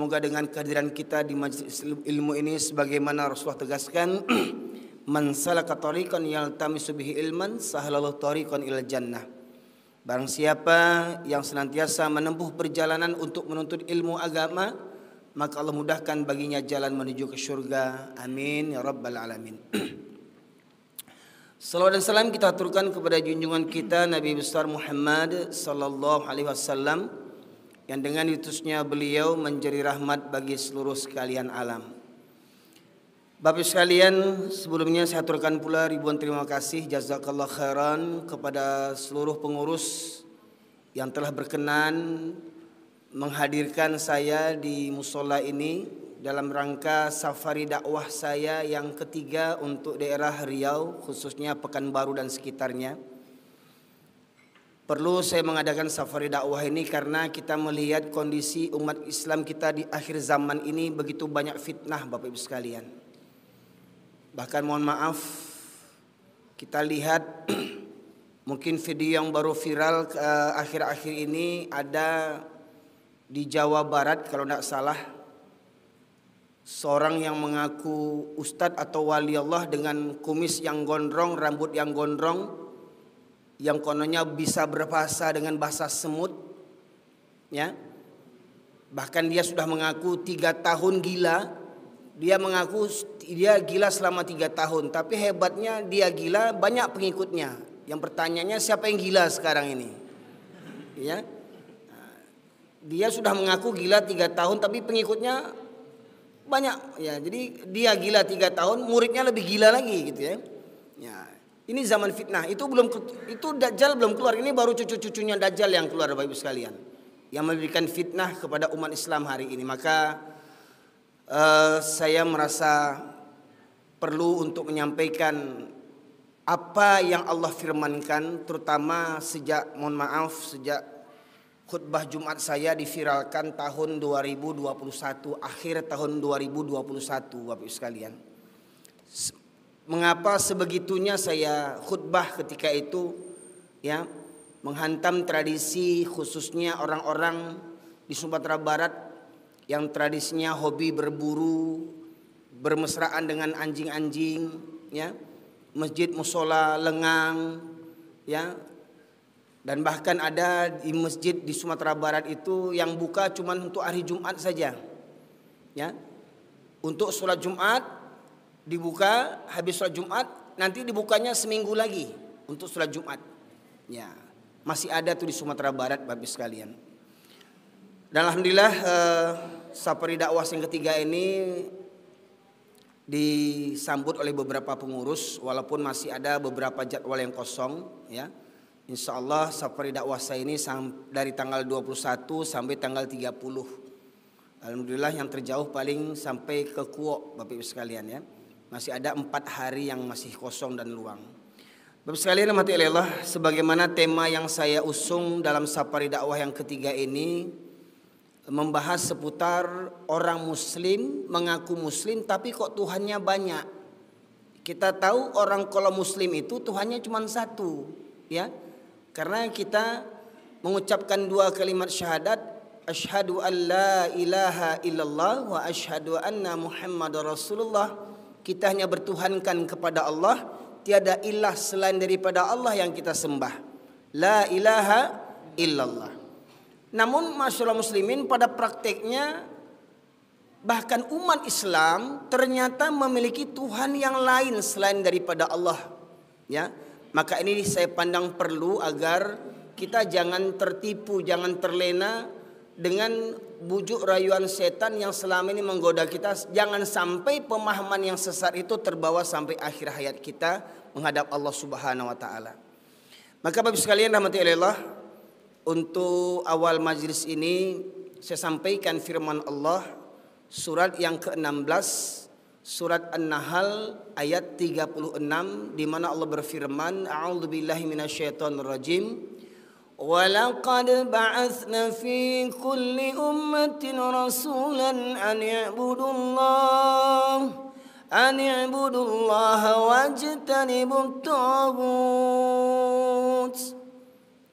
Semoga dengan kehadiran kita di majelis ilmu ini sebagaimana Rasulullah tegaskan, man salaka tariqan yaltamisu bihi ilman sahalallahu tariqan ilal jannah. Barang siapa yang senantiasa menempuh perjalanan untuk menuntut ilmu agama, maka Allah mudahkan baginya jalan menuju ke surga. Amin ya rabbal alamin. Salawat dan salam kita aturkan kepada junjungan kita Nabi besar Muhammad sallallahu alaihi wasallam, yang dengan diutusnya beliau menjadi rahmat bagi seluruh sekalian alam. Bapak sekalian, sebelumnya saya aturkan pula ribuan terima kasih jazakallah khairan kepada seluruh pengurus yang telah berkenan menghadirkan saya di musola ini dalam rangka safari dakwah saya yang ketiga untuk daerah Riau, khususnya Pekanbaru dan sekitarnya. Perlu saya mengadakan safari dakwah ini karena kita melihat kondisi umat Islam kita di akhir zaman ini begitu banyak fitnah, Bapak Ibu sekalian. Bahkan mohon maaf, kita lihat mungkin video yang baru viral akhir-akhir ini ada di Jawa Barat kalau tidak salah, seorang yang mengaku ustadz atau wali Allah dengan kumis yang gondrong, rambut yang gondrong, yang kononnya bisa berbahasa dengan bahasa semut, ya. Bahkan dia sudah mengaku 3 tahun gila. Dia mengaku dia gila selama 3 tahun, tapi hebatnya dia gila banyak pengikutnya. Yang pertanyaannya siapa yang gila sekarang ini? Ya. Dia sudah mengaku gila 3 tahun, tapi pengikutnya banyak. Ya, jadi dia gila 3 tahun, muridnya lebih gila lagi, gitu ya. Ya. Ini zaman fitnah. Itu Dajjal belum keluar. Ini baru cucu-cucunya Dajjal yang keluar, Bapak Ibu sekalian, yang memberikan fitnah kepada umat Islam hari ini. Maka saya merasa perlu untuk menyampaikan apa yang Allah firmankan, terutama sejak khutbah Jumat saya diviralkan tahun 2021, akhir tahun 2021, Bapak Ibu sekalian. Mengapa sebegitunya saya khutbah ketika itu, ya, menghantam tradisi khususnya orang-orang di Sumatera Barat yang tradisinya hobi berburu, bermesraan dengan anjing-anjing, ya, masjid musola lengang, ya, dan bahkan ada di masjid di Sumatera Barat itu yang buka cuma untuk hari Jumat saja, ya, untuk sholat Jumat. Dibuka, habis sholat Jumat, nanti dibukanya seminggu lagi untuk sholat Jumat. Ya, masih ada tuh di Sumatera Barat, Bapak sekalian. Dan alhamdulillah safari dakwah yang ketiga ini disambut oleh beberapa pengurus, walaupun masih ada beberapa jadwal yang kosong. Ya, insya Allah safari dakwah saya ini dari tanggal 21 sampai tanggal 30. Alhamdulillah yang terjauh paling sampai ke Kuok, Bapak Ibu sekalian, ya. Masih ada 4 hari yang masih kosong dan luang. Bapak sekalian rahmati Allah, sebagaimana tema yang saya usung dalam safari dakwah yang ketiga ini membahas seputar orang muslim mengaku muslim tapi kok Tuhannya banyak. Kita tahu orang kalau muslim itu Tuhannya cuma satu, ya. Karena kita mengucapkan 2 kalimat syahadat, asyhadu an la ilaha illallah wa asyhadu anna Muhammadar Rasulullah. Kita hanya bertuhankan kepada Allah, tiada ilah selain daripada Allah yang kita sembah. La ilaha illallah. Namun masyaallah muslimin, pada prakteknya bahkan umat Islam ternyata memiliki Tuhan yang lain selain daripada Allah, ya. Maka ini saya pandang perlu agar kita jangan tertipu, jangan terlena dengan bujuk rayuan setan yang selama ini menggoda kita. Jangan sampai pemahaman yang sesat itu terbawa sampai akhir hayat kita menghadap Allah Subhanahu wa taala. Maka Bapak sekalian rahmati Allah, untuk awal majlis ini saya sampaikan firman Allah surat yang ke-16, surat An-Nahl ayat 36, di mana Allah berfirman, a'udzubillahi minasyaitonirrajim. وَلَقَدْ بَعَثْنَا فِي كُلِّ أُمَّةٍ رَسُولًا أَنِ اعْبُدُوا اللَّهَ وَاجْتَنِبُوا الطَّاغُوتَ.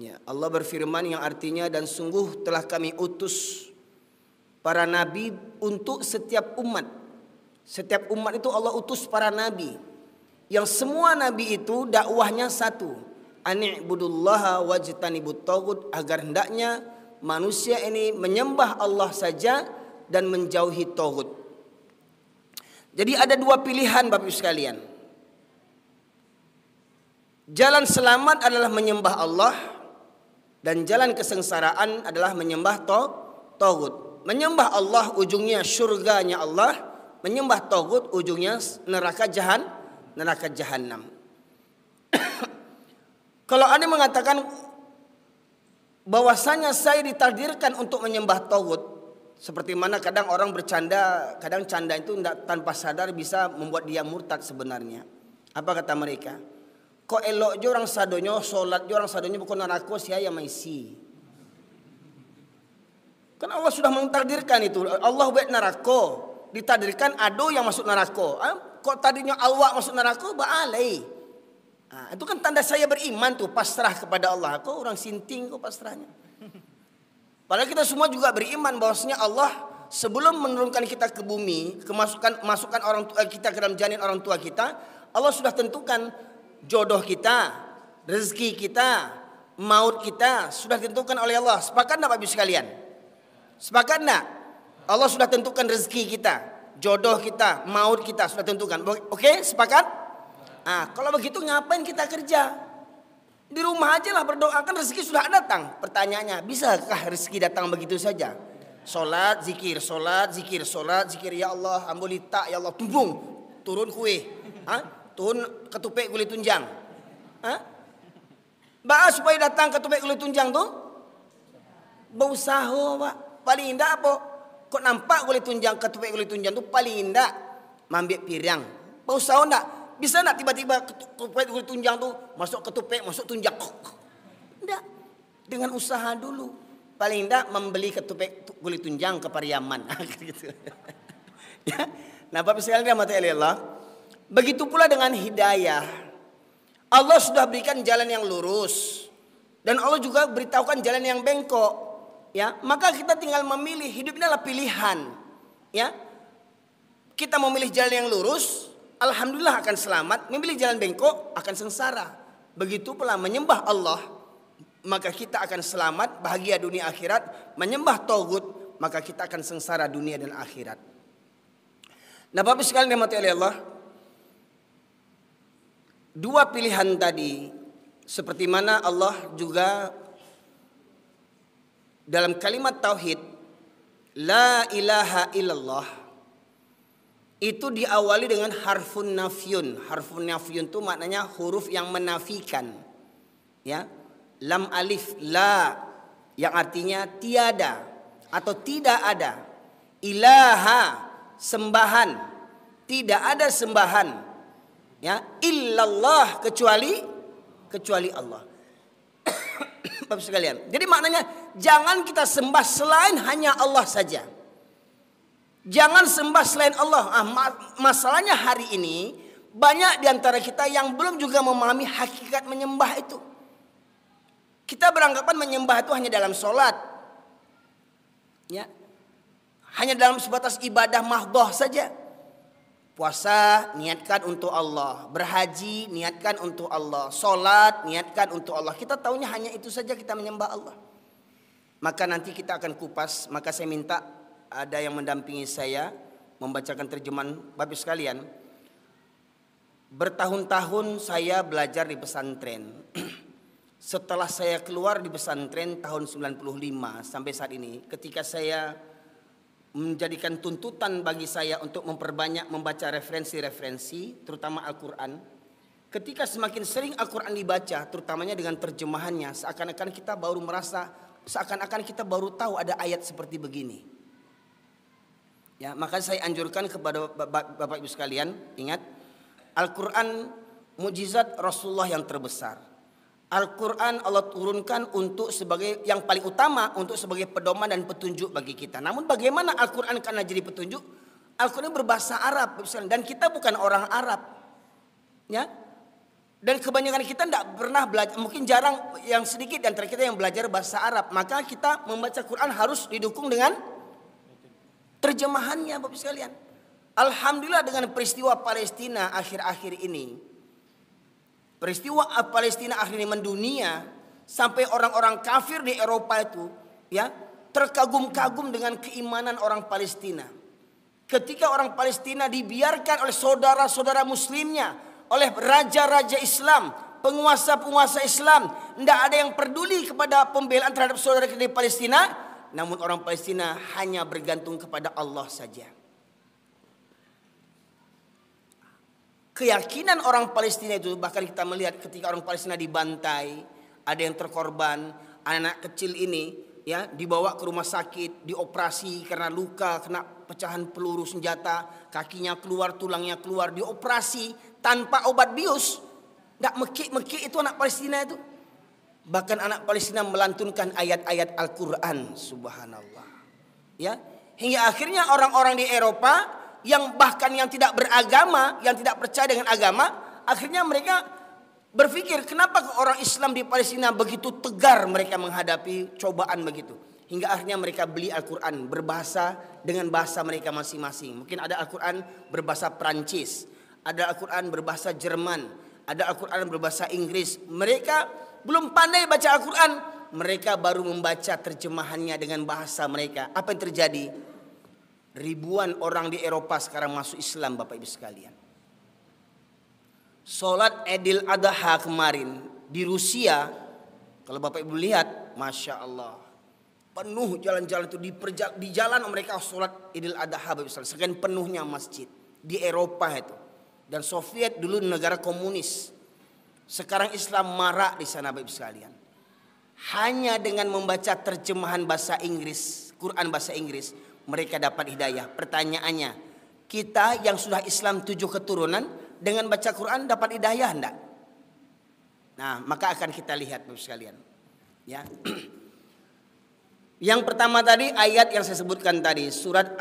Ya, Allah berfirman yang artinya, dan sungguh telah kami utus para nabi untuk setiap umat. Setiap umat itu Allah utus para nabi. Yang semua nabi itu dakwahnya satu. Ani'budullaha wajtanibut taghut, agar hendaknya manusia ini menyembah Allah saja dan menjauhi taghut. Jadi ada dua pilihan Bapak Ibu sekalian. Jalan selamat adalah menyembah Allah, dan jalan kesengsaraan adalah menyembah taghut. Menyembah Allah ujungnya surganya Allah, menyembah taghut ujungnya neraka jahanam. Kalau ada mengatakan bahwasanya saya ditakdirkan untuk menyembah taghut, seperti mana kadang orang bercanda, kadang canda itu tanpa sadar bisa membuat dia murtad sebenarnya. Apa kata mereka? Kok elok je orang sadonyo, solat je orang sadonyo bukan neraka saya maisi. Kan Allah sudah mentakdirkan itu. Allah buat neraka, ditakdirkan ado yang masuk neraka. Kok tadinya Allah masuk neraka, baalai. Itu kan tanda saya beriman tuh, pasrah kepada Allah. Kok orang sinting kok pasrahnya. Padahal kita semua juga beriman bahwasanya Allah sebelum menurunkan kita ke bumi, masukkan orang tua kita ke dalam janin orang tua kita, Allah sudah tentukan jodoh kita, rezeki kita, maut kita sudah ditentukan oleh Allah. Sepakat enggak Bapak Ibu sekalian? Sepakat enggak? Allah sudah tentukan rezeki kita, jodoh kita, maut kita sudah tentukan. Oke, sepakat? Kalau begitu ngapain kita kerja? Di rumah aja lah berdoa, kan rezeki sudah datang. Pertanyaannya, bisakah rezeki datang begitu saja? Solat, zikir, solat, zikir, solat, zikir. Ya Allah, ambolita, ya Allah, tumbung, turun kue, turun ketupek kulit tunjang. Supaya datang ketupek kulit tunjang tuh, berusaha Pak. Paling indah apa? Kok nampak kulit tunjang, ketupek kulit tunjang tuh paling indah. Mambik pirang, berusaha enggak? Bisa enggak tiba-tiba ketupek kulit tunjang tuh masuk ketupek, masuk tunjang? Enggak. Dengan usaha dulu. Paling enggak membeli ketupek kulit tunjang ke Pariaman. Gitu. Ya. Nah, Bapak sekalian rahmati Allah, begitu pula dengan hidayah. Allah sudah berikan jalan yang lurus, dan Allah juga beritahukan jalan yang bengkok. Ya, maka kita tinggal memilih. Hidup ini adalah pilihan. Ya, kita memilih jalan yang lurus, alhamdulillah akan selamat. Memilih jalan bengkok akan sengsara. Begitu pula menyembah Allah, maka kita akan selamat, bahagia dunia akhirat. Menyembah taghut, maka kita akan sengsara dunia dan akhirat. Nah, Bapak sekalian dirahmati oleh Allah, dua pilihan tadi, seperti mana Allah juga dalam kalimat tauhid la ilaha illallah itu diawali dengan harfun nafyun. Harfun nafyun itu maknanya huruf yang menafikan. Ya, lam alif la yang artinya tiada atau tidak ada. Ilaha sembahan, tidak ada sembahan. Ya, illallah kecuali Allah. Bapak sekalian, jadi maknanya jangan kita sembah selain hanya Allah saja. Jangan sembah selain Allah. Masalahnya hari ini banyak di antara kita yang belum juga memahami hakikat menyembah itu. Kita beranggapan menyembah itu hanya dalam sholat, ya, hanya dalam sebatas ibadah mahdhah saja. Puasa niatkan untuk Allah, berhaji niatkan untuk Allah, sholat niatkan untuk Allah. Kita tahunya hanya itu saja kita menyembah Allah. Maka nanti kita akan kupas. Maka saya minta ada yang mendampingi saya membacakan terjemahan. Bapak sekalian, bertahun-tahun saya belajar di pesantren. Setelah saya keluar di pesantren tahun 95 sampai saat ini, ketika saya menjadikan tuntutan bagi saya untuk memperbanyak membaca referensi-referensi, terutama Al-Quran. Ketika semakin sering Al-Quran dibaca, terutamanya dengan terjemahannya, seakan-akan kita baru tahu ada ayat seperti begini. Ya, maka saya anjurkan kepada Bapak Ibu sekalian, ingat, Al-Quran mukjizat Rasulullah yang terbesar. Al-Quran Allah turunkan untuk sebagai yang paling utama, untuk sebagai pedoman dan petunjuk bagi kita. Namun bagaimana Al-Quran karena jadi petunjuk? Al-Quran berbahasa Arab dan kita bukan orang Arab, ya. Dan kebanyakan kita tidak pernah belajar, mungkin jarang, yang sedikit di antara kita yang belajar bahasa Arab. Maka kita membaca Quran harus didukung dengan terjemahannya Bapak sekalian. Alhamdulillah dengan peristiwa Palestina akhir-akhir ini, peristiwa Palestina akhir ini mendunia, sampai orang-orang kafir di Eropa itu ya terkagum-kagum dengan keimanan orang Palestina. Ketika orang Palestina dibiarkan oleh saudara-saudara muslimnya, oleh raja-raja Islam, penguasa-penguasa Islam, tidak ada yang peduli kepada pembelaan terhadap saudara kita di Palestina, namun orang Palestina hanya bergantung kepada Allah saja. Keyakinan orang Palestina itu, bahkan kita melihat ketika orang Palestina dibantai, ada yang terkorban, anak-anak kecil ini ya dibawa ke rumah sakit, dioperasi karena luka, kena pecahan peluru senjata, kakinya keluar, tulangnya keluar, dioperasi tanpa obat bius. Tidak mekik-mekik itu anak Palestina itu. Bahkan anak Palestina melantunkan ayat-ayat Al-Quran, subhanallah. Ya, hingga akhirnya orang-orang di Eropa yang bahkan yang tidak beragama, yang tidak percaya dengan agama, akhirnya mereka berpikir, kenapa orang Islam di Palestina begitu tegar mereka menghadapi cobaan begitu. Hingga akhirnya mereka beli Al-Quran berbahasa dengan bahasa mereka masing-masing. Mungkin ada Al-Quran berbahasa Prancis, ada Al-Quran berbahasa Jerman, ada Al-Quran berbahasa Inggris. Mereka belum pandai baca Al-Quran, mereka baru membaca terjemahannya dengan bahasa mereka. Apa yang terjadi? Ribuan orang di Eropa sekarang masuk Islam, Bapak Ibu sekalian. Sholat Idul Adha kemarin di Rusia, kalau Bapak Ibu lihat, Masya Allah, penuh jalan-jalan itu, di jalan mereka sholat Idul Adha, Bapak Ibu sekalian, sekian penuhnya masjid di Eropa itu. Dan Soviet dulu negara komunis, sekarang Islam marak di sana, Bapak Ibu sekalian. Hanya dengan membaca terjemahan bahasa Inggris, Quran bahasa Inggris, mereka dapat hidayah. Pertanyaannya, kita yang sudah Islam 7 keturunan, dengan baca Quran dapat hidayah enggak? Nah, maka akan kita lihat Bapak sekalian. Ya. Yang pertama tadi ayat yang saya sebutkan tadi, surat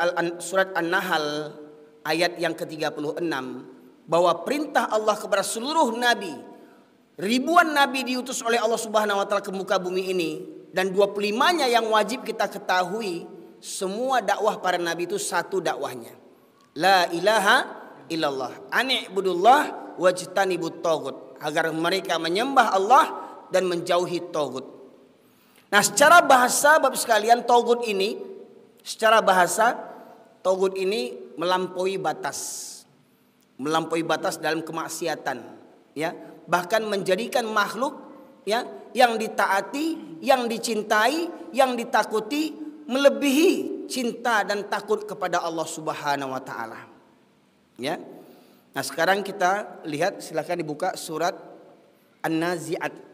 An-Nahl ayat yang ke-36, bahwa perintah Allah kepada seluruh nabi, ribuan nabi diutus oleh Allah Subhanahu wa taala ke muka bumi ini, dan 25-nya yang wajib kita ketahui, semua dakwah para nabi itu satu dakwahnya. La ilaha illallah, ani'budullah wajtanibut taghut, agar mereka menyembah Allah dan menjauhi taghut. Nah, secara bahasa Bapak sekalian, taghut ini secara bahasa taghut ini melampaui batas. Melampaui batas dalam kemaksiatan, ya. Bahkan menjadikan makhluk ya yang ditaati, yang dicintai, yang ditakuti melebihi cinta dan takut kepada Allah Subhanahu wa taala. Ya. Nah, sekarang kita lihat, silakan dibuka surat An-Nazi'at.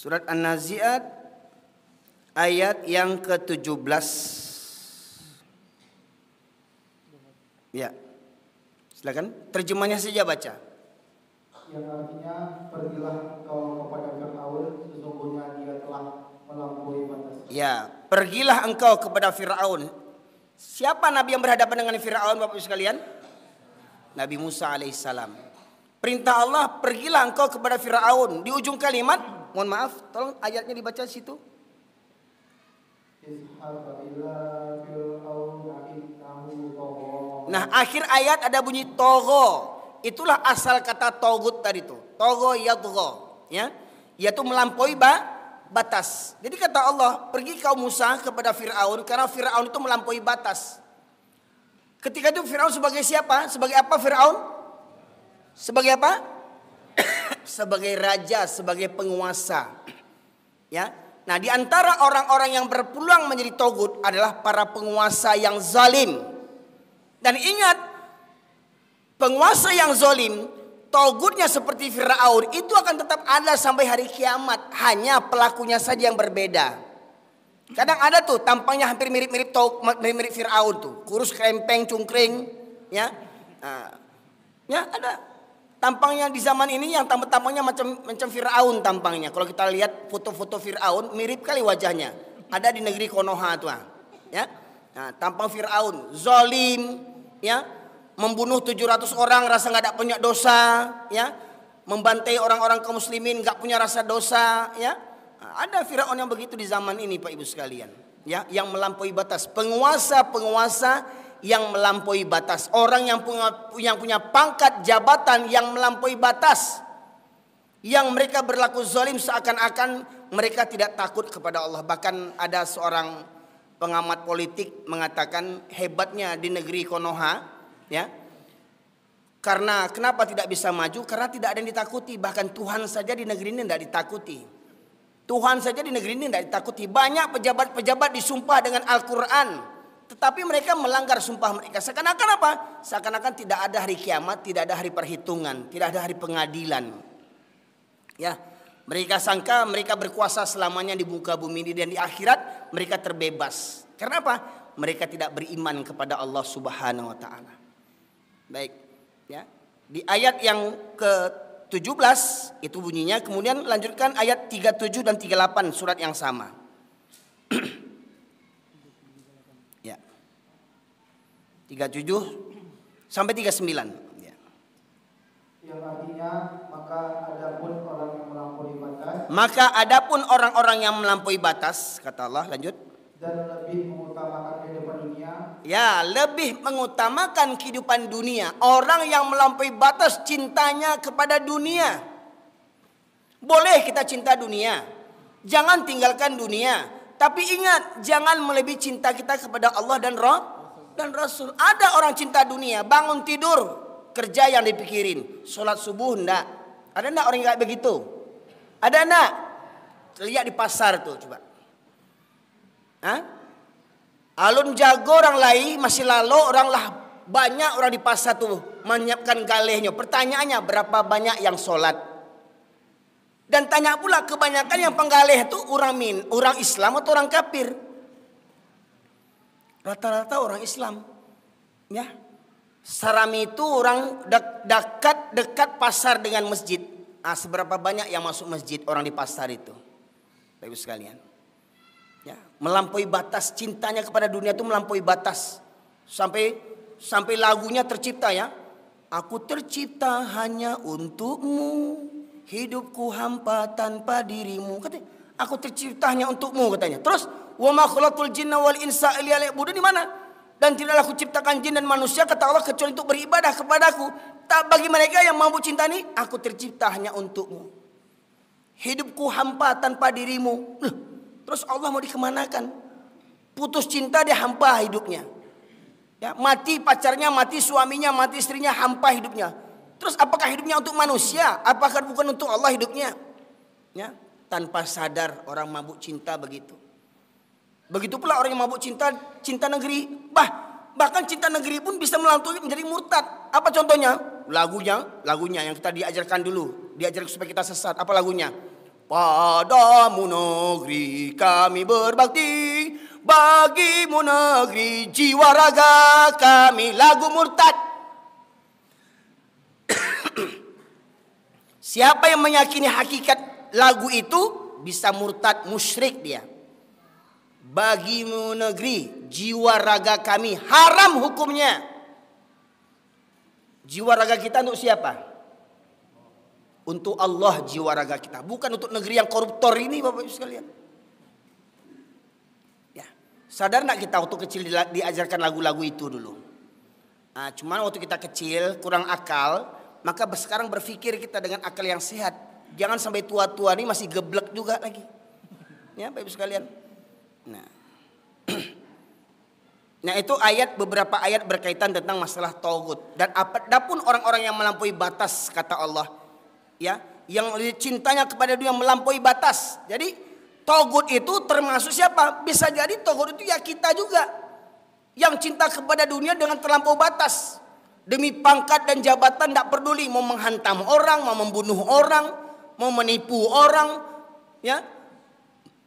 Surat An-Nazi'at ayat yang ke-17. Ya, silakan terjemahnya saja baca. Yang artinya, pergilah engkau kepada Fir'aun, sesungguhnya dia telah melampaui batas. Ya, pergilah engkau kepada Fir'aun. Siapa nabi yang berhadapan dengan Fir'aun, Bapak Ibu sekalian? Nabi Musa alaihissalam. Perintah Allah, pergilah engkau kepada Fir'aun. Di ujung kalimat, mohon maaf, tolong ayatnya dibaca situ. Nah, akhir ayat ada bunyi togo. Itulah asal kata togut tadi itu. Togo yadgo, ya, yaitu melampaui batas. Jadi kata Allah, pergi kau Musa kepada Fir'aun, karena Fir'aun itu melampaui batas. Ketika itu Fir'aun sebagai siapa? Sebagai apa Fir'aun? Sebagai apa? Sebagai raja, sebagai penguasa. Ya. Nah, di antara orang-orang yang berpeluang menjadi togut adalah para penguasa yang zalim. Dan ingat, penguasa yang zalim, togutnya seperti Fir'aun, itu akan tetap ada sampai hari kiamat. Hanya pelakunya saja yang berbeda. Kadang ada tuh tampangnya hampir mirip-mirip Fir'aun tuh, kurus krempeng cungkring, ya. Nah, ya ada. Tampangnya di zaman ini yang tampangnya macam Fir'aun tampangnya. Kalau kita lihat foto-foto Fir'aun, mirip kali wajahnya. ada di negeri Konoha tuh, ya. Nah, tampang Fir'aun, zalim, ya, membunuh 700 orang rasa nggak ada punya dosa, ya, membantai orang-orang kaum muslimin nggak punya rasa dosa, ya. Nah, ada Fir'aun yang begitu di zaman ini, Pak Ibu sekalian, ya, yang melampaui batas, penguasa-penguasa yang melampaui batas, orang yang punya pangkat jabatan yang melampaui batas, yang mereka berlaku zalim seakan-akan mereka tidak takut kepada Allah. Bahkan ada seorang pengamat politik mengatakan hebatnya di negeri Konoha, ya, karena kenapa tidak bisa maju? Karena tidak ada yang ditakuti. Bahkan Tuhan saja di negeri ini tidak ditakuti. Tuhan saja di negeri ini tidak ditakuti. Banyak pejabat-pejabat disumpah dengan Al-Quran, tetapi mereka melanggar sumpah mereka. Seakan-akan apa? Seakan-akan tidak ada hari kiamat, tidak ada hari perhitungan, tidak ada hari pengadilan. Ya, mereka sangka mereka berkuasa selamanya di muka bumi ini, dan di akhirat mereka terbebas. Karena apa? Mereka tidak beriman kepada Allah Subhanahu wa taala. Baik, ya. Di ayat yang ke-17 itu bunyinya, kemudian lanjutkan ayat 37 dan 38 surat yang sama. Ya. 37 sampai 39. Ya. Yang artinya maka adapun orang yang melampaui batas. Maka adapun orang-orang yang melampaui batas, kata Allah, lanjut. Dan lebih mengutamakan kehidupan dunia. Ya, lebih mengutamakan kehidupan dunia. Orang yang melampaui batas cintanya kepada dunia. Boleh kita cinta dunia, jangan tinggalkan dunia. Tapi ingat, jangan melebihi cinta kita kepada Allah dan Rasul. Ada orang cinta dunia, bangun tidur kerja yang dipikirin, sholat subuh enggak. Ada enggak orang yang kayak begitu? Ada enggak? Lihat di pasar tuh, coba. Hah? Alun jago orang lain masih lalu orang lah, banyak orang di pasar tuh menyiapkan galehnya. Pertanyaannya, berapa banyak yang sholat? Dan tanya pula, kebanyakan yang penggaleh itu orang Islam atau orang kafir? Rata-rata orang Islam, ya. Sarami itu orang dekat pasar dengan masjid. Seberapa banyak yang masuk masjid orang di pasar itu, Bapak sekalian. Ya, melampaui batas cintanya kepada dunia itu melampaui batas. Sampai lagunya tercipta, ya. Aku tercipta hanya untukmu, hidupku hampa tanpa dirimu. Katanya, aku tercipta hanya untukmu, katanya. Terus, wa ma khalaqtul jinna wal insa illa liya'budun, di mana? Dan tidaklah aku ciptakan jin dan manusia, kata Allah, kecuali untuk beribadah kepadaku. Tak bagi mereka yang mampu cinta ini, aku tercipta hanya untukmu. Hidupku hampa tanpa dirimu. Terus Allah mau dikemanakan? Putus cinta, dia hampa hidupnya. Ya, mati pacarnya, mati suaminya, mati istrinya, hampa hidupnya. Terus apakah hidupnya untuk manusia? Apakah bukan untuk Allah hidupnya? Ya, tanpa sadar orang mabuk cinta begitu. Begitu pula orang yang mabuk cinta negeri. Bahkan cinta negeri pun bisa melantui menjadi murtad. Apa contohnya? Lagunya yang kita diajarkan dulu. Diajarkan supaya kita sesat. Apa lagunya? Padamu negeri kami berbakti, bagimu negeri jiwa raga kami. Lagu murtad. Siapa yang meyakini hakikat lagu itu bisa murtad, musyrik dia. Bagimu negeri jiwa raga kami, haram hukumnya. Jiwa raga kita untuk siapa? Untuk Allah jiwa raga kita, bukan untuk negeri yang koruptor ini, Bapak Ibu sekalian. Ya, sadar enggak kita waktu kecil diajarkan lagu-lagu itu dulu? Cuman waktu kita kecil kurang akal, maka sekarang berpikir kita dengan akal yang sehat. Jangan sampai tua-tua ini masih geblek juga lagi. Ya, Bapak Ibu sekalian. Nah, itu beberapa ayat berkaitan tentang masalah tauhid. Dan apapun orang-orang yang melampaui batas, kata Allah, ya, yang cintanya kepada dunia melampaui batas. Jadi tauhid itu termasuk siapa? Bisa jadi tauhid itu ya kita juga, yang cinta kepada dunia dengan terlampau batas. Demi pangkat dan jabatan tidak peduli, mau menghantam orang, mau membunuh orang, mau menipu orang, ya,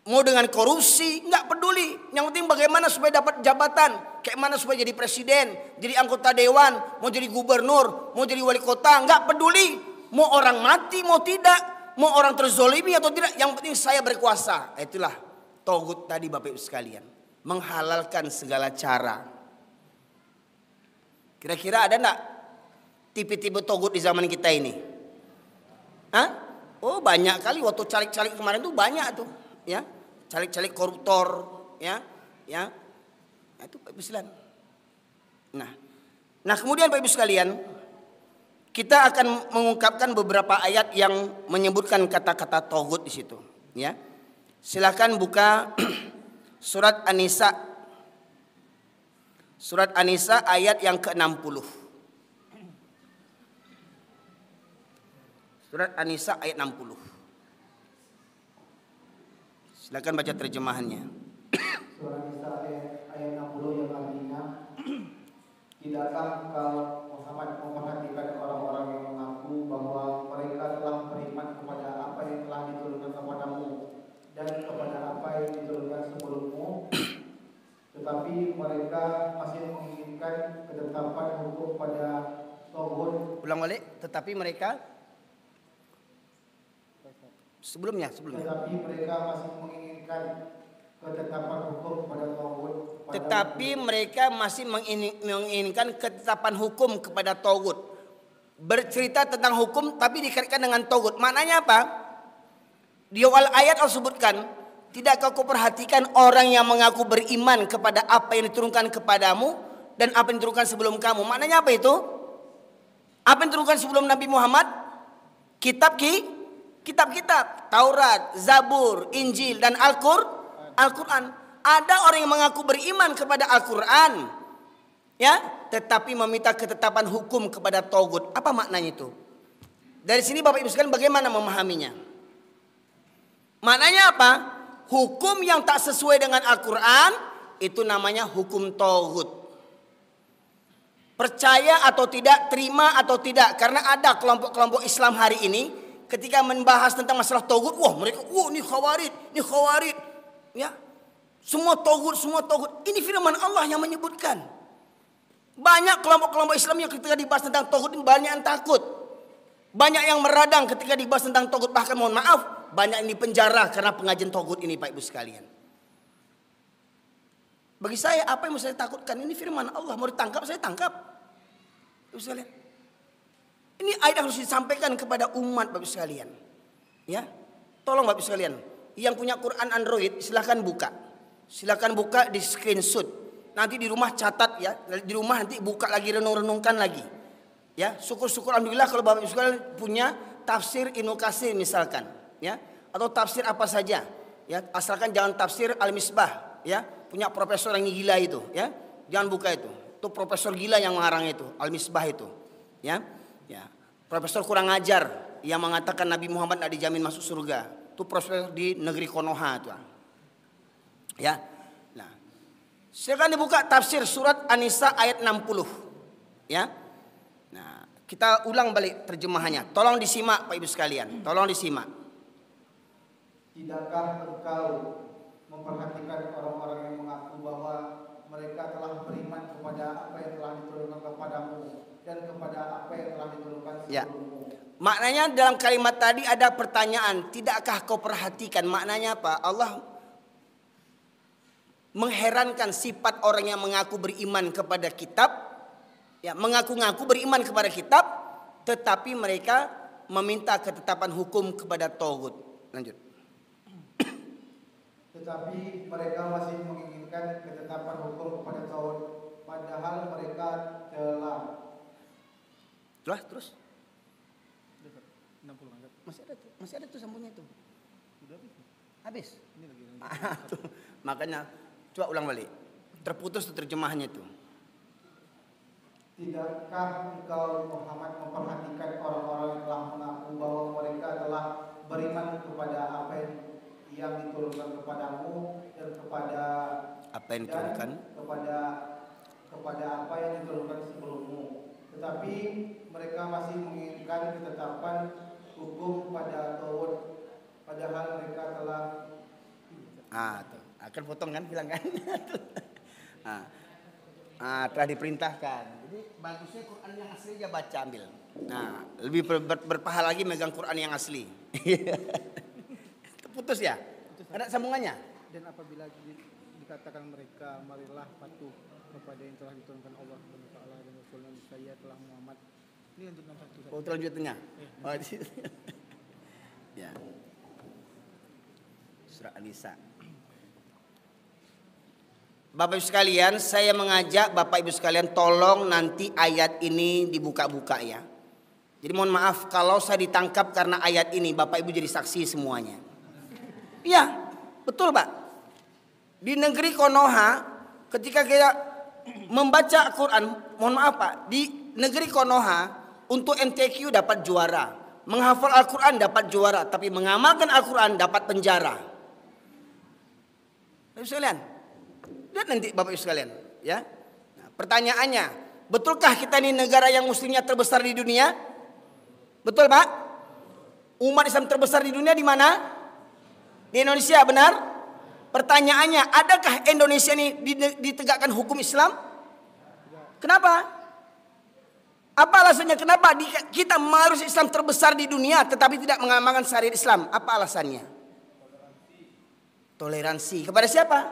mau dengan korupsi, nggak peduli. Yang penting bagaimana supaya dapat jabatan, kayak mana supaya jadi presiden, jadi anggota dewan, mau jadi gubernur, mau jadi wali kota, nggak peduli. Mau orang mati, mau tidak, mau orang terzolimi atau tidak, yang penting saya berkuasa. Itulah Togut tadi Bapak Ibu sekalian. Menghalalkan segala cara. Kira-kira ada enggak tipe-tipe togut di zaman kita ini? Hah? Oh banyak kali, waktu calik-calik kemarin tuh banyak tuh. Ya, calik-calik koruptor. Ya. Itu Bapak Ibu sekalian. Nah kemudian Bapak Ibu sekalian, kita akan mengungkapkan beberapa ayat yang menyebutkan kata-kata togut di situ. Ya. Silakan buka surat An-Nisa. Surat An-Nisa ayat yang ke-60. Surat An-Nisa ayat 60. Silakan baca terjemahannya. Surat An-Nisa ayat 60 yang artinya, tidakkah engkau Muhammad memperhatikan orang-orang yang mengaku bahwa mereka telah beriman kepada apa yang telah diturunkan kepadamu dan kepada apa yang diturunkan sebelummu, tetapi mereka masih menginginkan ketetapan hukum pada Tauhid. Ulang balik, tetapi mereka sebelumnya. Tetapi mereka masih menginginkan ketetapan hukum pada Tauhid. Tetapi mereka masih menginginkan ketetapan hukum kepada Tauhid. Bercerita tentang hukum tapi dikaitkan dengan Tauhid. Maknanya apa? Di awal ayat Allah sebutkan, tidakkah kau perhatikan orang yang mengaku beriman kepada apa yang diturunkan kepadamu dan apa yang diturunkan sebelum kamu. Maknanya apa itu? Apa yang diturunkan sebelum Nabi Muhammad? Kitab-kitab, Taurat, Zabur, Injil dan Al-Quran. Ada orang yang mengaku beriman kepada Al-Quran, ya, tetapi meminta ketetapan hukum kepada Tauhid. Apa maknanya itu? Dari sini Bapak Ibu sekalian bagaimana memahaminya? Maknanya apa? Hukum yang tak sesuai dengan Al-Quran itu namanya hukum Tauhid. Percaya atau tidak, terima atau tidak. Karena ada kelompok-kelompok Islam hari ini ketika membahas tentang masalah Tauhid, wah mereka, ini khawarid, ya. Semua Tauhid. Ini firman Allah yang menyebutkan. Banyak kelompok-kelompok Islam yang ketika dibahas tentang Tauhid banyak yang takut. Banyak yang meradang ketika dibahas tentang Tauhid. Bahkan mohon maaf, banyak yang dipenjara karena pengajian Tauhid ini Pak Ibu sekalian. Bagi saya apa yang mau saya takutkan? Ini firman Allah, mau ditangkap saya tangkap. Ibu sekalian. Ini ayat harus disampaikan kepada umat Bapak sekalian. Ya. Tolong Bapak sekalian, yang punya Quran Android silahkan buka. Silahkan buka di screenshot. Nanti di rumah catat ya. Di rumah nanti buka lagi, renung-renungkan lagi. Ya, syukur-syukur alhamdulillah kalau Bapak sekalian punya tafsir Ibnu Katsir misalkan, ya. Atau tafsir apa saja. Ya, asalkan jangan tafsir Al-Misbah, ya. Punya profesor yang gila itu, ya. Jangan buka itu. Itu profesor gila yang mengarang itu, Al-Misbah itu. Ya. Ya, profesor kurang ajar yang mengatakan Nabi Muhammad tidak dijamin masuk surga. Itu profesor di negeri Konoha itu. Ya. Nah, silakan dibuka tafsir surat An-Nisa ayat 60. Ya. Nah, kita ulang balik terjemahannya. Tolong disimak Pak Ibu sekalian. Tolong disimak. Tidakkah engkau memperhatikan orang-orang yang mengaku bahwa mereka telah beriman kepada apa yang telah diturunkan kepadamu dan kepada apa yang telah diturunkan sebelummu. Ya. Maknanya dalam kalimat tadi ada pertanyaan, tidakkah kau perhatikan? Maknanya apa? Allah mengherankan sifat orang yang mengaku beriman kepada kitab, ya, mengaku-ngaku beriman kepada kitab, tetapi mereka meminta ketetapan hukum kepada Tauhid. Lanjut. Tetapi mereka masih menginginkan ketetapan hukum kepada Tauhid, padahal mereka telah. Terus. Masih ada tuh sambungnya tuh. Habis. Ini lagi. Makanya coba ulang balik. Terputus tuh terjemahannya tuh. Tidakkah engkau Muhammad memperhatikan orang-orang yang telah mengaku bahwa mereka telah beriman kepada apa yang diturunkan kepadamu dan kepada apa yang diturunkan kepada apa yang diturunkan sebelummu, tetapi mereka masih menginginkan ketetapan hukum pada Tauhid, padahal mereka telah tuh. Akan potong kan, hilang kan? Telah diperintahkan. Jadi bagusnya Quran yang asli aja baca ambil. Nah, lebih berpahala lagi megang Quran yang asli. Putus ya? Ada sambungannya? Dan apabila dikatakan mereka, marilah patuh kepada yang telah diturunkan Allah Subhanahu wa taala dan Rasulnya, saya telah Muhammad. Ini untuk 61. Oh, selanjutnya. Oh, ya. Surah An-Nisa. Bapak Ibu sekalian, saya mengajak Bapak Ibu sekalian tolong nanti ayat ini dibuka-buka ya. Jadi mohon maaf kalau saya ditangkap karena ayat ini, Bapak Ibu jadi saksi semuanya. Iya, betul Pak. Di negeri Konoha ketika kita membaca Al-Quran, mohon maaf Pak, di negeri Konoha untuk MTQ dapat juara, menghafal Al-Quran dapat juara, tapi mengamalkan Al-Quran dapat penjara. Bapak Ibu sekalian, lihat nanti Bapak Ibu sekalian ya. Nah, pertanyaannya, betulkah kita ini negara yang muslimnya terbesar di dunia? Betul Pak? Umat Islam terbesar di dunia di mana? Di Indonesia, benar? Pertanyaannya, adakah Indonesia ini ditegakkan hukum Islam? Kenapa? Apa alasannya? Kenapa kita harus Islam terbesar di dunia tetapi tidak mengamalkan syariat Islam? Apa alasannya? Toleransi. Kepada siapa?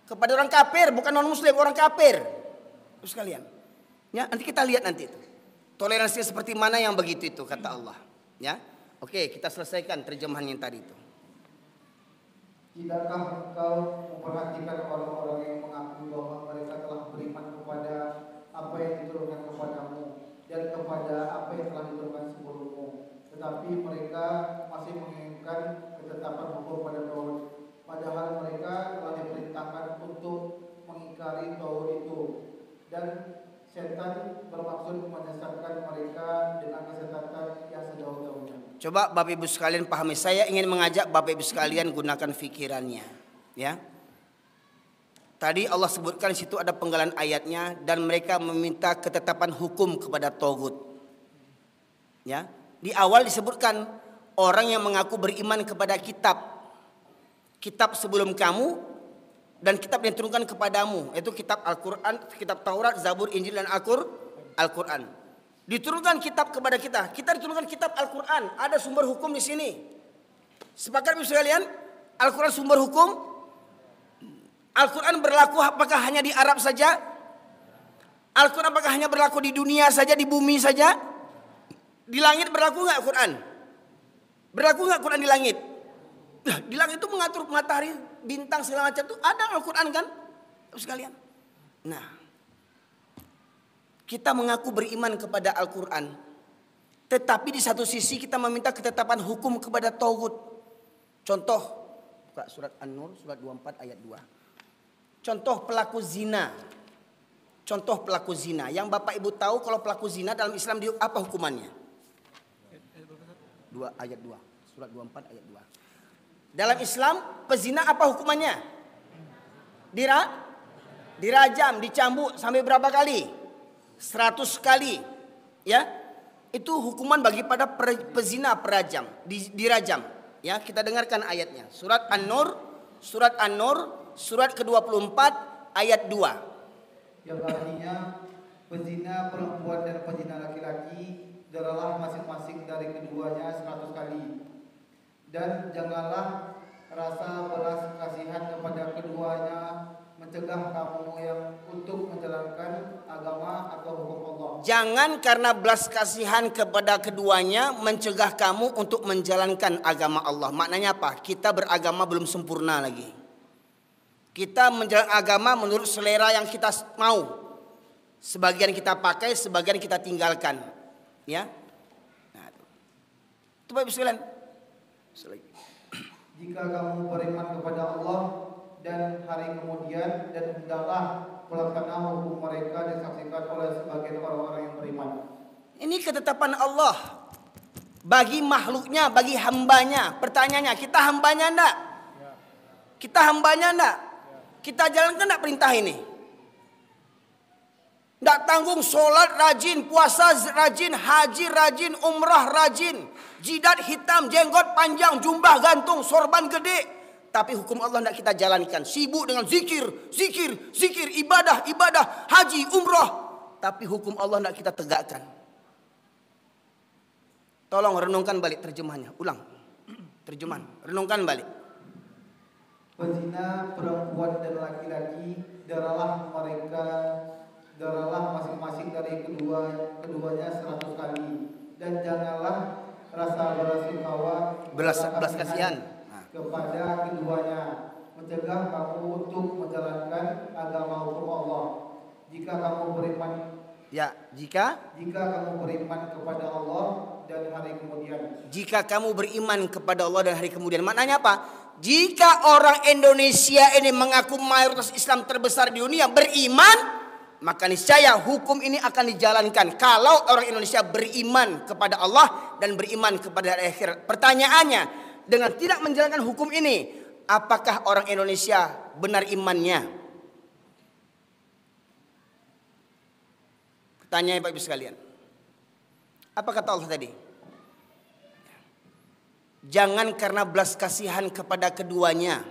Kepada orang kafir, bukan non muslim, orang kafir. Terus sekalian. Ya, nanti kita lihat nanti itu. Toleransi seperti mana yang begitu itu kata Allah. Ya. Oke, kita selesaikan terjemahan yang tadi itu. Tidakkah engkau memperhatikan orang-orang yang mengaku bahwa mereka telah beriman kepada apa yang diturunkan kepadamu dan kepada apa yang telah diturunkan sebelummu, tetapi mereka masih menginginkan ketetapan hukum pada Taurat, padahal mereka telah diperintahkan untuk mengingkari Taurat itu, dan setan bermaksud menyesatkan mereka dengan kesesatan yang sejauh-jauhnya. Coba Bapak Ibu sekalian pahami, saya ingin mengajak Bapak Ibu sekalian gunakan pikirannya, ya. Tadi Allah sebutkan di situ ada penggalan ayatnya dan mereka meminta ketetapan hukum kepada Taurat. Ya, di awal disebutkan orang yang mengaku beriman kepada kitab sebelum kamu dan kitab yang diturunkan kepadamu, yaitu kitab Al-Quran, kitab Taurat, Zabur, Injil dan Al-Quran. Diturunkan kitab kepada kita. Kita diturunkan kitab Al-Quran. Ada sumber hukum di sini. Sepakat Ibu sekalian? Al-Quran sumber hukum. Al-Quran berlaku apakah hanya di Arab saja? Al-Quran apakah hanya berlaku di dunia saja, di bumi saja? Di langit berlaku nggak Al-Quran? Berlaku nggak Al-Quran di langit? Di langit itu mengatur matahari, bintang segala macam itu ada Al-Quran kan? Ibu sekalian. Nah, kita mengaku beriman kepada Al-Quran, tetapi di satu sisi kita meminta ketetapan hukum kepada Taurat. Contoh, buka surat An-Nur, surat 24 ayat 2. Contoh pelaku zina. Contoh pelaku zina. Yang Bapak Ibu tahu kalau pelaku zina dalam Islam apa hukumannya? 2 ayat 2. Surat 24 ayat 2. Dalam Islam pezina apa hukumannya? Dirajam, dicambuk sampai berapa kali? 100 kali, ya. Itu hukuman bagi pada pezina perajam, dirajam. Ya, kita dengarkan ayatnya. Surat An-Nur, surat ke-24 ayat 2. Yang artinya pezina perempuan dan pezina laki-laki jaralah masing-masing dari keduanya 100 kali. Dan janganlah rasa belas kasihan kepada keduanya mencegah kamu yang untuk menjalankan agama atau hukum Allah. Jangan karena belas kasihan kepada keduanya mencegah kamu untuk menjalankan agama Allah. Maknanya apa? Kita beragama belum sempurna lagi. Kita menjalankan agama menurut selera yang kita mau. Sebagian kita pakai, sebagian kita tinggalkan. Ya. Nah, itu Bapak Ibu sekalian. Jika kamu beriman kepada Allah dan hari kemudian, dan hendaklah melaksanakan hukum mereka disaksikan oleh sebagian orang-orang yang beriman. Ini ketetapan Allah bagi makhluknya, bagi hambanya. Pertanyaannya, kita hambanya enggak? Kita hambanya enggak? Kita jalankan enggak perintah ini? Enggak tanggung, sholat rajin, puasa rajin, haji rajin, umrah rajin, jidat hitam, jenggot panjang, jubah gantung, sorban gede. Tapi hukum Allah tidak kita jalankan. Sibuk dengan zikir, ibadah, haji, umrah. Tapi hukum Allah tidak kita tegakkan. Tolong renungkan balik terjemahannya. Ulang. Terjemahan. Renungkan balik. pezina perempuan dan laki-laki, daralah masing-masing dari keduanya 100 kali, dan janganlah rasa belas kasihan kepada keduanya, mencegah kamu untuk menjalankan agama hukum Allah. Jika kamu beriman kepada Allah dan hari kemudian. Jika kamu beriman kepada Allah dan hari kemudian. Maknanya apa? Jika orang Indonesia ini mengaku mayoritas Islam terbesar di dunia beriman, maka niscaya hukum ini akan dijalankan. Kalau orang Indonesia beriman kepada Allah dan beriman kepada hari akhirat. Pertanyaannya, dengan tidak menjalankan hukum ini, apakah orang Indonesia benar imannya? Pertanyaan Bapak Ibu sekalian. Apa kata Allah tadi? Jangan karena belas kasihan kepada keduanya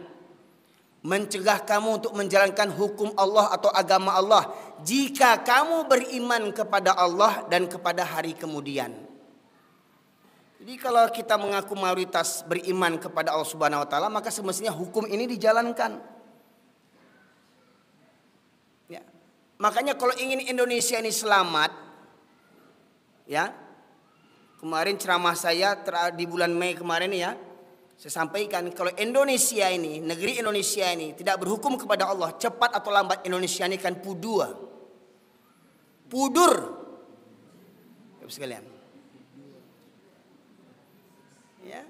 mencegah kamu untuk menjalankan hukum Allah atau agama Allah jika kamu beriman kepada Allah dan kepada hari kemudian. Jadi kalau kita mengaku mayoritas beriman kepada Allah Subhanahu wa taala, maka semestinya hukum ini dijalankan. Ya. Makanya kalau ingin Indonesia ini selamat, ya. Kemarin ceramah saya di bulan Mei kemarin ya, saya sampaikan kalau Indonesia ini, negeri Indonesia ini tidak berhukum kepada Allah, cepat atau lambat Indonesia ini kan pudur. Sekalian. Ya.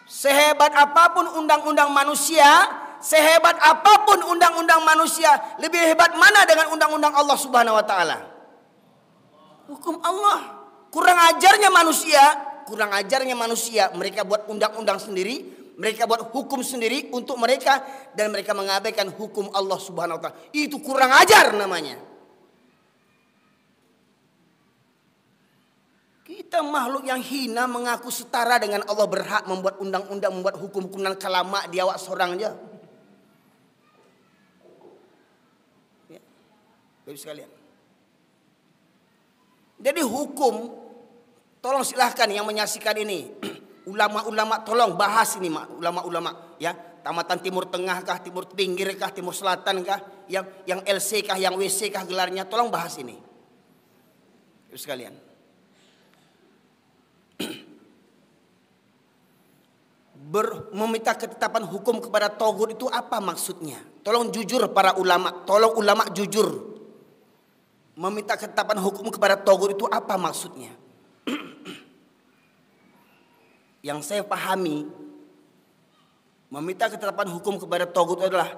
Sehebat apapun undang-undang manusia, sehebat apapun undang-undang manusia, lebih hebat mana dengan undang-undang Allah Subhanahu wa taala? Hukum Allah. Kurang ajarnya manusia, mereka buat undang-undang sendiri, mereka buat hukum sendiri untuk mereka, dan mereka mengabaikan hukum Allah Subhanahu wa taala. Itu kurang ajar namanya. Kita makhluk yang hina mengaku setara dengan Allah, berhak membuat undang-undang, membuat hukum-hukum dan kalama dia awak seorang aja. Ya. Baik sekalian. Jadi hukum, tolong silahkan yang menyaksikan ini, ulama-ulama tolong bahas ini, ulama-ulama ya, tamatan Timur Tengah kah, Timur Pinggir kah, Timur Selatan kah, yang LC kah, yang WC kah gelarnya, tolong bahas ini. Terus sekalian. Meminta ketetapan hukum kepada togut itu apa maksudnya? Tolong jujur para ulama, tolong ulama jujur. Meminta ketetapan hukum kepada togut itu apa maksudnya? Yang saya pahami, meminta ketetapan hukum kepada togut adalah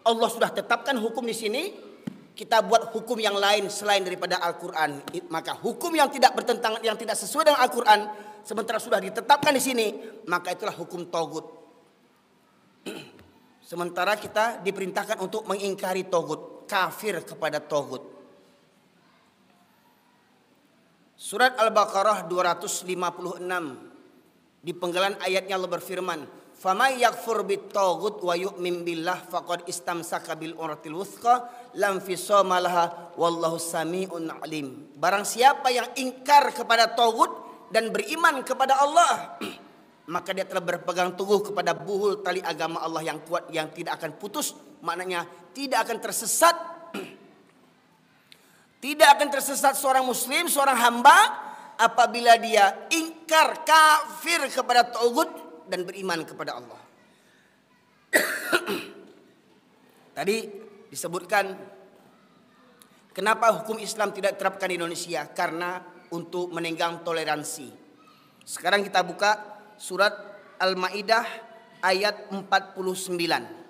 Allah sudah tetapkan hukum di sini, kita buat hukum yang lain selain daripada Al-Quran. Maka hukum yang tidak bertentangan, yang tidak sesuai dengan Al-Quran, sementara sudah ditetapkan di sini, maka itulah hukum togut. Sementara kita diperintahkan untuk mengingkari togut, kafir kepada togut. Surat Al-Baqarah 256 di penggalan ayatnya Allah berfirman, "Faman yakfur bit-taghut wa yu'min billah faqad istamsaka bil urwatil wuthqa lam fisama laha wallahu samiun alim." Barang siapa yang ingkar kepada taghut dan beriman kepada Allah, maka dia telah berpegang teguh kepada buhul tali agama Allah yang kuat, yang tidak akan putus, maknanya tidak akan tersesat. Tidak akan tersesat seorang muslim, seorang hamba apabila dia ingkar, kafir kepada taghut dan beriman kepada Allah. Tadi disebutkan kenapa hukum Islam tidak diterapkan di Indonesia, karena untuk menenggang toleransi. Sekarang kita buka surat Al-Maidah ayat 49.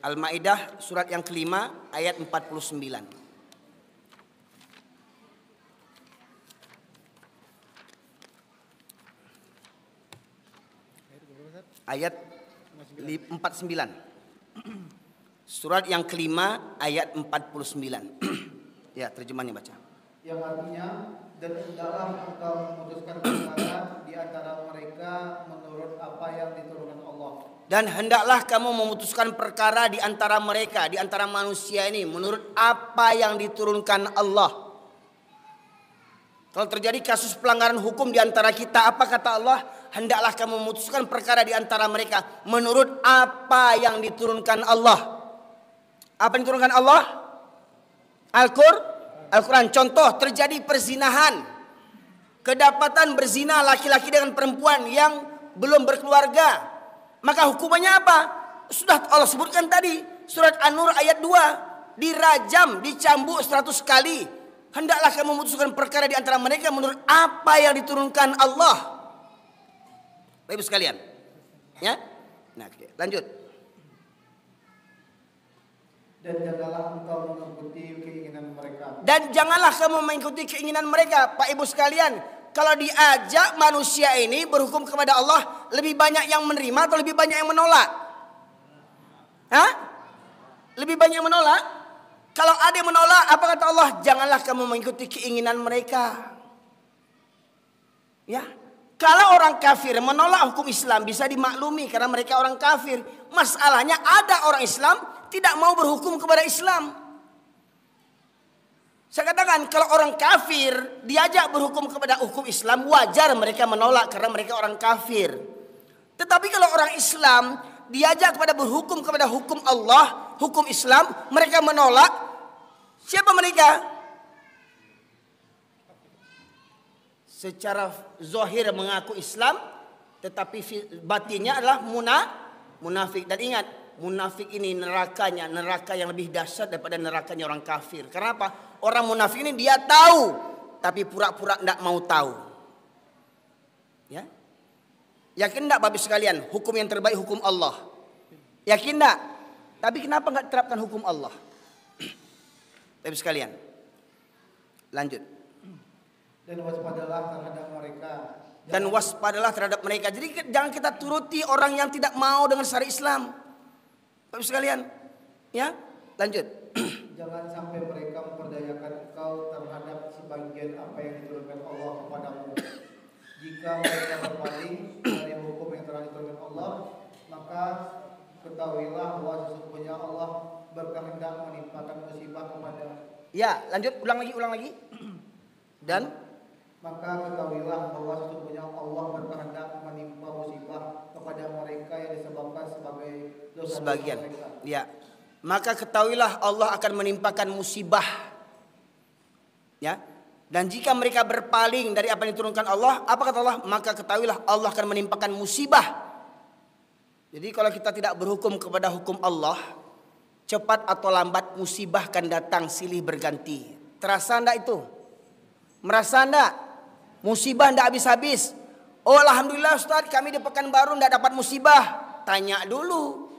Al-Maidah surat yang kelima ayat 49. Ayat 49. Surat yang kelima ayat 49. Ya, terjemahnya baca. Yang artinya, dan hendaklah engkau memutuskan perkara di antara mereka menurut apa yang diturunkan Allah. Dan hendaklah kamu memutuskan perkara di antara mereka, di antara manusia ini, menurut apa yang diturunkan Allah. Kalau terjadi kasus pelanggaran hukum di antara kita, apa kata Allah? hendaklah kamu memutuskan perkara di antara mereka menurut apa yang diturunkan Allah. Apa yang diturunkan Allah? Al-Quran. Contoh, terjadi perzinahan, kedapatan berzina laki-laki dengan perempuan yang belum berkeluarga, maka hukumannya apa? Sudah Allah sebutkan tadi, surat An-Nur ayat 2, dirajam, dicambuk 100 kali. Hendaklah kamu memutuskan perkara di antara mereka menurut apa yang diturunkan Allah. Baik sekalian, ya. Nah, lanjut. Dan janganlah engkau mengikuti keinginan mereka. Dan janganlah kamu mengikuti keinginan mereka, Pak Ibu sekalian. Kalau diajak manusia ini berhukum kepada Allah, lebih banyak yang menerima atau lebih banyak yang menolak? Hah? Lebih banyak yang menolak? Kalau ada yang menolak, apa kata Allah? Janganlah kamu mengikuti keinginan mereka. Ya. Kalau orang kafir menolak hukum Islam bisa dimaklumi karena mereka orang kafir. Masalahnya ada orang Islam tidak mau berhukum kepada Islam. Saya katakan kalau orang kafir diajak berhukum kepada hukum Islam, wajar mereka menolak karena mereka orang kafir. Tetapi kalau orang Islam diajak kepada berhukum kepada hukum Allah, hukum Islam, mereka menolak. Siapa mereka? Secara zahir mengaku Islam, tetapi batinnya adalah munafik. Dan ingat, munafik ini nerakanya, neraka yang lebih dahsyat daripada nerakanya orang kafir. Karena apa? Orang munafik ini dia tahu, tapi pura-pura tidak mau tahu. Ya, yakin tidak Bapak sekalian? Hukum yang terbaik hukum Allah. Yakin tidak? Tapi kenapa nggak terapkan hukum Allah? Bapak sekalian, lanjut. Dan waspadalah terhadap mereka. Dan waspadalah terhadap mereka. Jadi jangan kita turuti orang yang tidak mau dengan syariat Islam. Bapak sekalian, ya, lanjut. Jangan sampai mereka memperdayakan engkau terhadap sebagian apa yang diturunkan Allah kepadamu. Jika mereka berpaling dari hukum yang telah diturunkan Allah, maka ketahuilah bahwa sesungguhnya Allah berkehendak menimpakan musibah kepada. Ya, lanjut, ulang lagi. Dan maka ketahuilah bahwa sesungguhnya Allah berkehendak menimpa musibah kepada mereka yang disebabkan sebagai dosa sebagian. mereka. Ya. Maka ketahuilah Allah akan menimpakan musibah. Ya. Dan jika mereka berpaling dari apa yang diturunkan Allah, apa kata Allah? Maka ketahuilah Allah akan menimpakan musibah. Jadi kalau kita tidak berhukum kepada hukum Allah, cepat atau lambat musibah akan datang silih berganti. Terasa enggak itu? Merasa enggak? Musibah enggak habis-habis. Oh alhamdulillah Ustaz, kami di Pekanbaru enggak dapat musibah. Tanya dulu.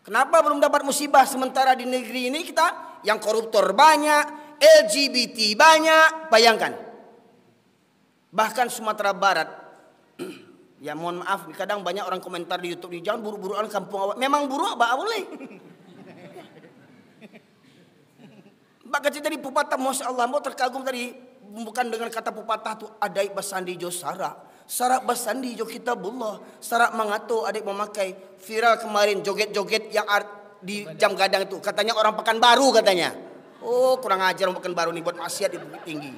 Kenapa belum dapat musibah? Sementara di negeri ini kita yang koruptor banyak, LGBT banyak. Bayangkan. Bahkan Sumatera Barat. Ya mohon maaf, kadang banyak orang komentar di YouTube, jangan buru-buruan kampung awak. Memang buruk, Pak, boleh. Mbak kecil tadi pepatah, Masya Allah, mau terkagum tadi. Bukan dengan kata pepatah tu adai basandi jo sarak basandi jo kitabullah, sarak mangato adik memakai. Viral kemarin joget-joget yang di jam gadang itu, katanya orang Pekanbaru katanya. Oh kurang ajar orang Pekanbaru nih buat maksiat di Bukit Tinggi.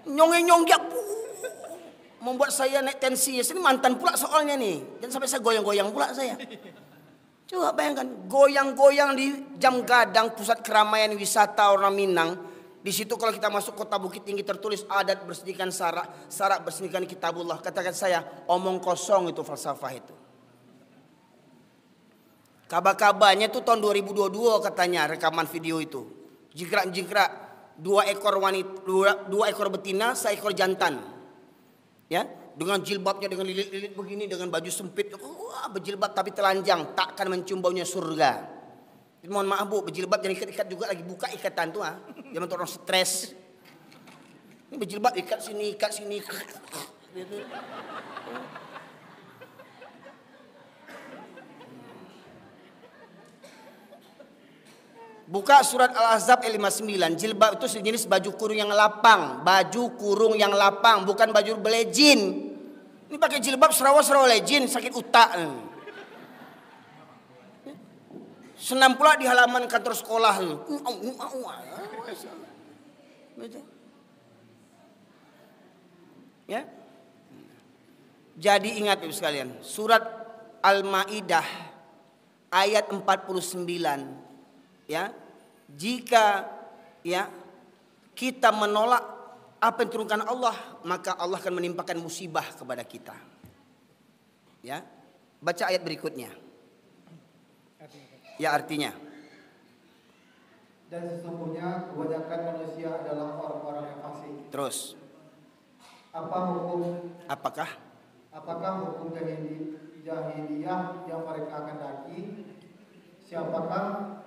Nyonge-nyonggak membuat saya naik tensi. Ini mantan pula soalnya nih, dan sampai saya goyang-goyang pula saya. Coba bayangkan, goyang-goyang di jam gadang pusat keramaian wisata orang Minang. Di situ kalau kita masuk kota Bukit Tinggi tertulis adat bersihkan sarak bersihkan kitabullah. Katakan saya, omong kosong itu falsafah itu. Kabar-kabarnya itu tahun 2022 katanya rekaman video itu. Jingkrak-jingkrak dua ekor betina, seekor jantan. Ya, dengan jilbabnya dengan lilit-lilit begini, dengan baju sempit. Wah, berjilbab tapi telanjang, takkan mencium baunya surga. Mohon maaf Bu, berjilbab jangan ikat-ikat juga, lagi buka ikatan tuh ah. Jangan orang stres. Ini berjilbab ikat sini. Gitu. Buka surat Al-Ahzab ayat 59. Jilbab itu sejenis baju kurung yang lapang. Baju kurung yang lapang, bukan baju belejin. Ini pakai jilbab serawa lejin, sakit utak. Senam pula di halaman kantor sekolah. Ya. Jadi ingat Ibu sekalian, surat Al-Maidah ayat 49 ya. Jika ya kita menolak apa yang diturunkan Allah, maka Allah akan menimpakan musibah kepada kita. Ya. Baca ayat berikutnya. Ya, artinya. Dan sesungguhnya kebanyakan manusia adalah orang-orang yang fasik. Terus. Apakah hukum jahiliyah yang mereka kendaki? Siapakah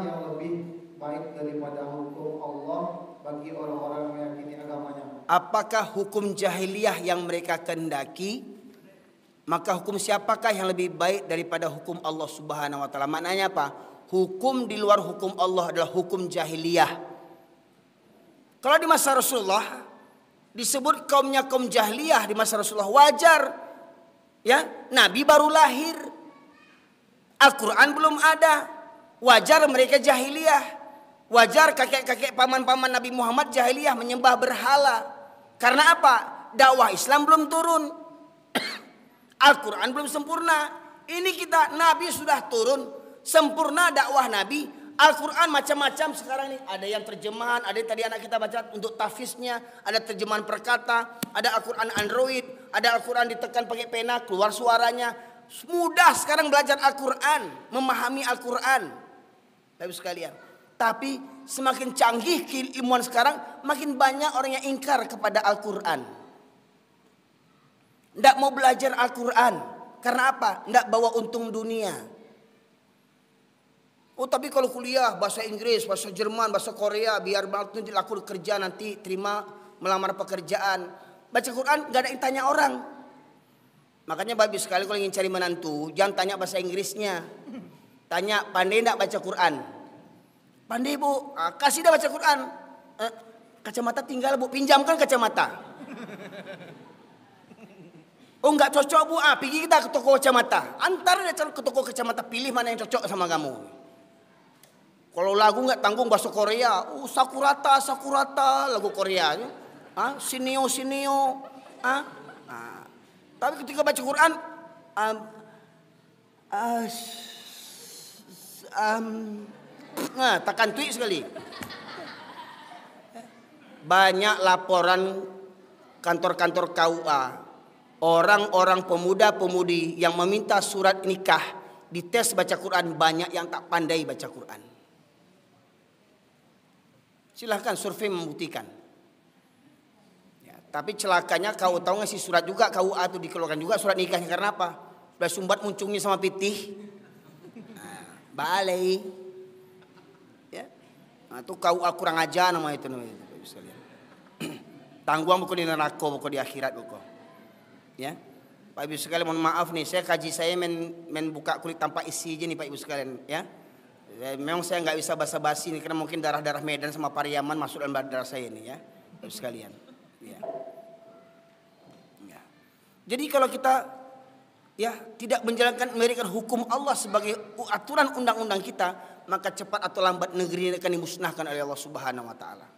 yang lebih baik daripada hukum Allah bagi orang-orang yang meyakini agamanya? Apakah hukum jahiliyah yang mereka kendaki? Maka hukum siapakah yang lebih baik daripada hukum Allah Subhanahu wa taala? Maknanya apa? Hukum di luar hukum Allah adalah hukum jahiliyah. Kalau di masa Rasulullah disebut kaumnya kaum jahiliyah di masa Rasulullah, wajar. Ya, Nabi baru lahir. Al-Quran belum ada. Wajar mereka jahiliyah. Wajar kakek-kakek paman-paman Nabi Muhammad jahiliyah menyembah berhala. Karena apa? Dakwah Islam belum turun. Al-Quran belum sempurna. Ini kita, Nabi sudah turun. Sempurna dakwah Nabi. Al-Quran macam-macam sekarang nih. Ada yang terjemahan, ada yang tadi anak kita baca untuk tafsirnya. Ada terjemahan perkata. Ada Al-Quran Android. Ada Al-Quran ditekan pakai pena, keluar suaranya. Mudah sekarang belajar Al-Quran. Memahami Al-Quran. Bapak sekalian. Tapi semakin canggih keilmuan sekarang, makin banyak orang yang ingkar kepada Al-Quran. Tidak mau belajar Al-Quran. Karena apa? Tidak bawa untung dunia. Oh, tapi kalau kuliah bahasa Inggris, bahasa Jerman, bahasa Korea, biar nanti laku kerja, nanti terima melamar pekerjaan. Baca Quran nggak ada yang tanya orang. Makanya bagus sekali kalau ingin cari menantu, jangan tanya bahasa Inggrisnya. Tanya, pandai enggak baca Quran? Pandai Bu, kasih dah baca Quran. Kacamata tinggal Bu, pinjamkan kacamata. Oh enggak cocok Bu, pergi kita ke toko kacamata. Antar dia ke toko kacamata, pilih mana yang cocok sama kamu. Kalau lagu enggak tanggung bahasa Korea, Sakurata lagu Korea. Sinio. Tapi ketika baca Quran, takkan tweet sekali. Banyak laporan kantor-kantor KUA, orang-orang pemuda-pemudi yang meminta surat nikah dites baca Quran, banyak yang tak pandai baca Quran. Silahkan survei membuktikan. Ya, tapi celakanya kau tahu ngasih surat juga KUA itu dikeluarkan juga surat nikahnya karena apa? Sudah sumbat muncungnya sama pitih. Balai. Ya. Itu KUA kurang aja nama itu sekalian. Tangguang buku di neraka, buku di akhirat buku. Ya. Pak Ibu sekalian mohon maaf nih, saya kaji saya main buka kulit tanpa isi aja nih Pak Ibu sekalian, ya. Memang saya nggak bisa basa-basi nih karena mungkin darah-darah Medan sama Pariaman masuk dalam darah saya ini ya, Pak Ibu sekalian. Ya. Ya. Jadi kalau kita ya tidak menjalankan memberikan hukum Allah sebagai aturan undang-undang kita, maka cepat atau lambat negeri ini akan dimusnahkan oleh Allah Subhanahu wa taala.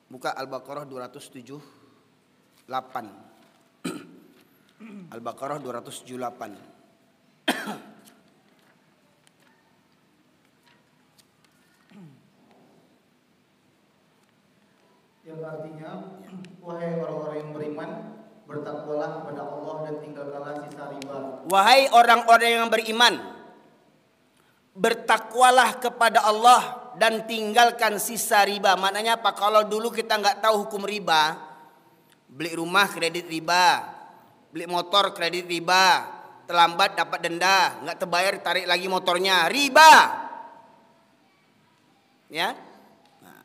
Buka Al-Baqarah 278. Al-Baqarah 278. Yang artinya, wahai orang-orang yang beriman, bertakwalah kepada Allah dan tinggalkanlah sisa riba. Wahai orang-orang yang beriman, bertakwalah kepada Allah dan tinggalkan sisa riba. Maknanya apa? Kalau dulu kita nggak tahu hukum riba, beli rumah kredit riba, beli motor kredit riba, terlambat dapat denda, nggak terbayar tarik lagi motornya, riba. Ya,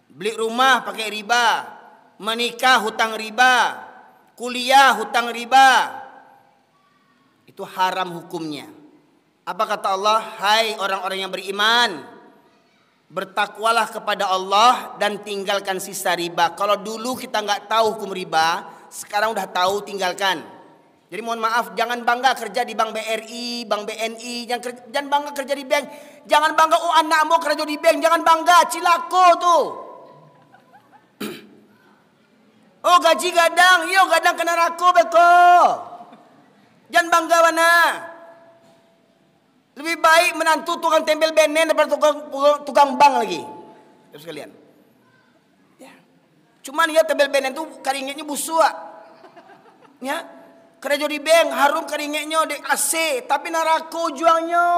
beli rumah pakai riba, menikah hutang riba, kuliah hutang riba, itu haram hukumnya. Apa kata Allah? Hai orang-orang yang beriman, bertakwalah kepada Allah dan tinggalkan sisa riba. Kalau dulu kita nggak tahu hukum riba, sekarang udah tahu, tinggalkan. Jadi mohon maaf, jangan bangga kerja di Bank BRI, Bank BNI, jangan bangga kerja di bank. Jangan bangga, oh anak mau kerja di bank, jangan bangga, cilako tuh. Oh gaji gadang, yo gadang kena rako beko. Jangan bangga mana. Lebih baik menantu tukang tempel benen daripada tukang bank lagi. Terus sekalian. Ya. Cuman ya tempel benen itu karingnya busuk. Ya. Kerja di bank harum karingnya di AC, tapi narako juangnya.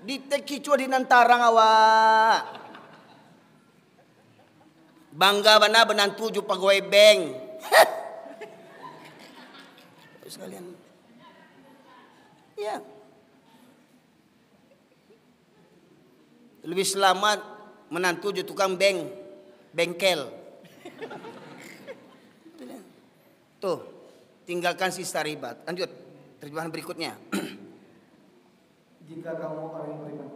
Di teki cua di nantarang awak. Bangga mana menantu ju pegawai bank. Terus sekalian. Ya. Lebih selamat menantu ju tukang bengkel. Tuh, tinggalkan sisa riba. Lanjut, terjemahan berikutnya. Jika kamu orang yang beriman.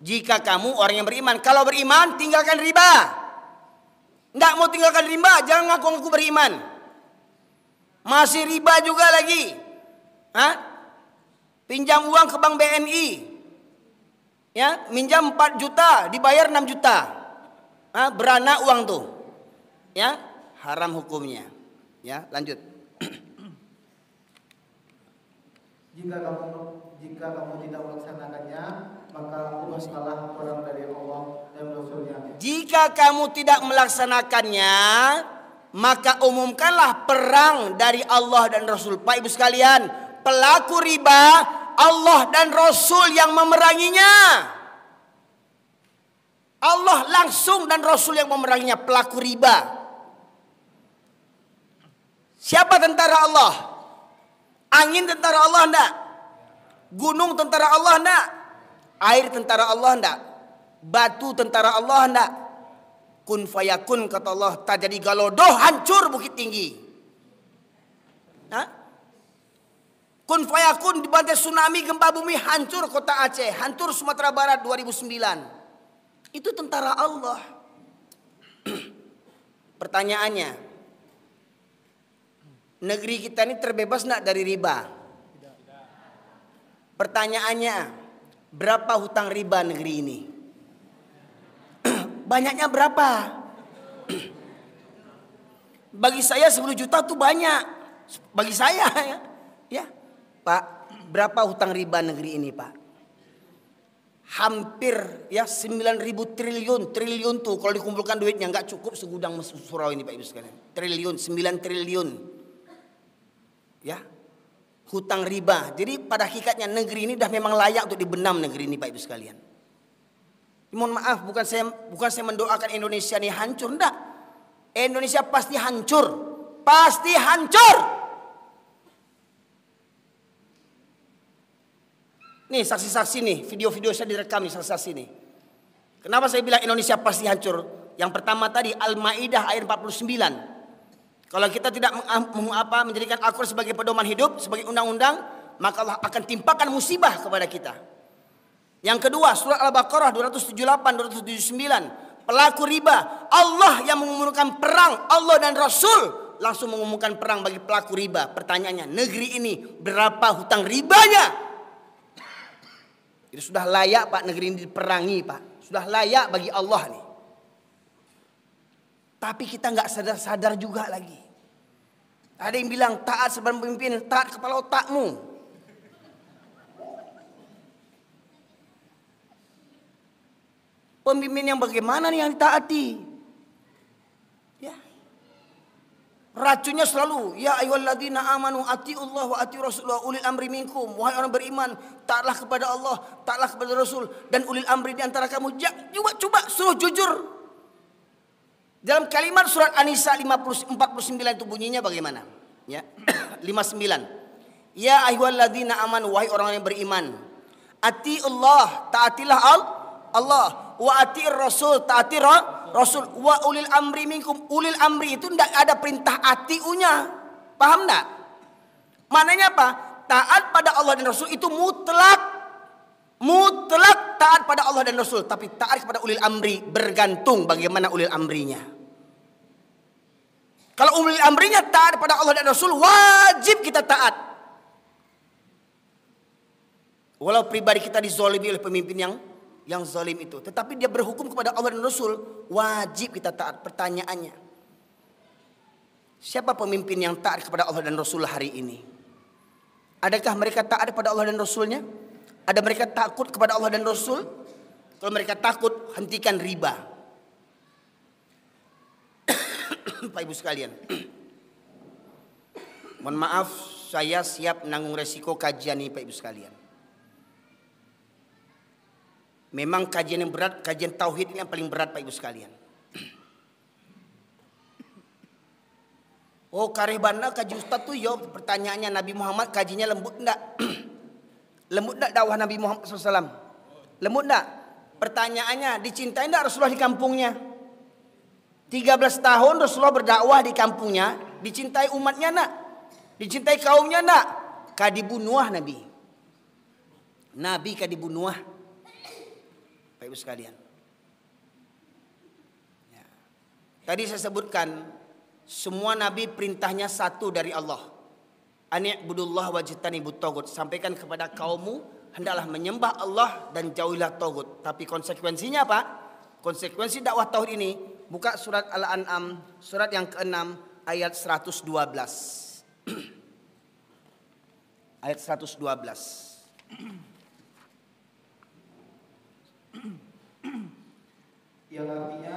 Jika kamu orang yang beriman. Kalau beriman, tinggalkan riba. Nggak mau tinggalkan riba, jangan ngaku-ngaku beriman. Masih riba juga lagi. Hah? Pinjam uang ke bank BNI. Ya, minjam 4 juta, dibayar 6 juta. Beranak uang tuh. Ya, haram hukumnya. Ya, lanjut. Jika kamu tidak melaksanakannya, maka umumkanlah perang dari Allah dan Rasulnya. Jika kamu tidak melaksanakannya, maka umumkanlah perang dari Allah dan Rasul. Pak Ibu sekalian, pelaku riba Allah dan Rasul yang memeranginya. Allah langsung dan Rasul yang memeranginya, pelaku riba. Siapa tentara Allah? Angin tentara Allah enggak? Gunung tentara Allah enggak? Air tentara Allah enggak? Batu tentara Allah enggak? Kun fayakun kata Allah, tak jadi galodoh hancur Bukit Tinggi. Hah? Kun fayakun dibantai tsunami gempa bumi hancur kota Aceh, hancur Sumatera Barat 2009. Itu tentara Allah. Pertanyaannya, negeri kita ini terbebas enggak dari riba? Pertanyaannya, berapa hutang riba negeri ini? Banyaknya berapa? Bagi saya 10 juta tuh banyak. Bagi saya ya. Pak, berapa hutang riba negeri ini, Pak? Hampir ya 9.000 triliun tuh kalau dikumpulkan duitnya nggak cukup segudang surau ini, Pak Ibu sekalian. Triliun, 9 triliun. Ya. Hutang riba. Jadi pada hakikatnya negeri ini dah memang layak untuk dibenam negeri ini, Pak Ibu sekalian. Mohon maaf, bukan saya mendoakan Indonesia ini hancur, enggak. Indonesia pasti hancur. Pasti hancur. Nih saksi-saksi nih, video-video saya direkam nih saksi-saksi nih. Kenapa saya bilang Indonesia pasti hancur? Yang pertama tadi Al-Maidah ayat 49. Kalau kita tidak menjadikan Al-Quran sebagai pedoman hidup, sebagai undang-undang, maka Allah akan timpakan musibah kepada kita. Yang kedua, surat Al-Baqarah 278, 279. Pelaku riba, Allah yang mengumumkan perang, Allah dan Rasul langsung mengumumkan perang bagi pelaku riba. Pertanyaannya, negeri ini berapa hutang ribanya? Itu sudah layak, Pak, negeri ini diperangi, Pak. Sudah layak bagi Allah nih. Tapi kita nggak sadar-sadar juga lagi. Ada yang bilang taat sebelum pemimpin, taat kepala otakmu. Pemimpin yang bagaimana nih yang ditaati? Ya. Racunnya selalu, ya ayyuhalladzina amanu atiiullah wa atiiur rasul wa ulil amri minkum. Wahai orang beriman, taatlah kepada Allah, taatlah kepada Rasul dan ulil amri di antara kamu. Coba suruh jujur. Dalam kalimat surat An-Nisa 49 itu bunyinya bagaimana? Ya. 59. Ya ayyuhalladzina amanu, wahai orang yang beriman. Atiiullah, taatilah Allah, wa atiir rasul, taati Rasul, wa ulil amri minkum. Ulil amri itu tidak ada perintah atiunya. Paham enggak? Maknanya apa? Taat pada Allah dan Rasul itu mutlak. Mutlak taat pada Allah dan Rasul. Tapi taat kepada ulil amri bergantung bagaimana ulil amrinya. Kalau ulil amrinya taat pada Allah dan Rasul, wajib kita taat. Walau pribadi kita dizalimi oleh pemimpin yang zalim itu, tetapi dia berhukum kepada Allah dan Rasul, wajib kita taat. Pertanyaannya, Siapa pemimpin yang taat kepada Allah dan Rasul hari ini? Adakah mereka taat kepada Allah dan Rasulnya? Ada mereka takut kepada Allah dan Rasul? Kalau mereka takut, hentikan riba. Pak Ibu sekalian, mohon maaf, saya siap menanggung resiko kajian ini Pak Ibu sekalian. Memang kajian yang berat, kajian tauhid ini yang paling berat Pak Ibu sekalian. Oh karibana kaji Ustaz tuh yo, pertanyaannya Nabi Muhammad kajinya lembut enggak? Lembut enggak dakwah Nabi Muhammad SAW? Lembut enggak? Pertanyaannya, dicintai enggak Rasulullah di kampungnya? 13 tahun Rasulullah berdakwah di kampungnya, dicintai umatnya enggak? Dicintai kaumnya enggak? Kadibunuah Nabi. Nabi kadibunuah. Pak Ibu sekalian. Ya. Tadi saya sebutkan, semua Nabi perintahnya satu dari Allah. Ani'budullah wajtanibut tagut. Sampaikan kepada kaummu, hendaklah menyembah Allah dan jauhilah tagut. Tapi konsekuensinya apa? Konsekuensi dakwah tauhid ini, buka surat Al-An'am, surat yang ke-6 ayat 112. Ayat 112. Yang artinya,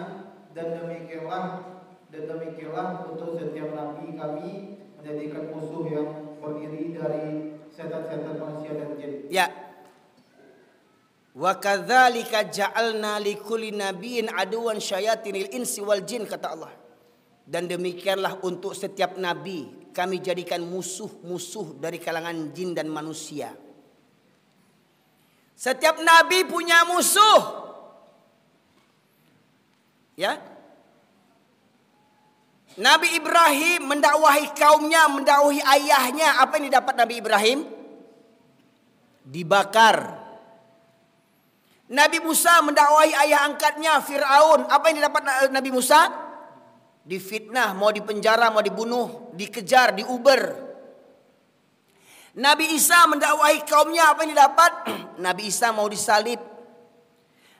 dan demikianlah untuk setiap nabi kami menjadikan musuh yang berdiri dari setan-setan manusia dan jin. Ya. Wa kadzalika ja'alna likulli nabiyyin aduwan syayatinil insi wal jin, kata Allah. Dan demikianlah untuk setiap nabi kami jadikan musuh-musuh dari kalangan jin dan manusia. Setiap nabi punya musuh. Ya. Nabi Ibrahim mendakwahi kaumnya, mendakwahi ayahnya. Apa yang didapat Nabi Ibrahim? Dibakar. Nabi Musa mendakwahi ayah angkatnya Fir'aun. Apa yang didapat Nabi Musa? Difitnah, mau dipenjara, mau dibunuh, dikejar, diuber. Nabi Isa mendakwahi kaumnya. Apa yang didapat? Nabi Isa mau disalib.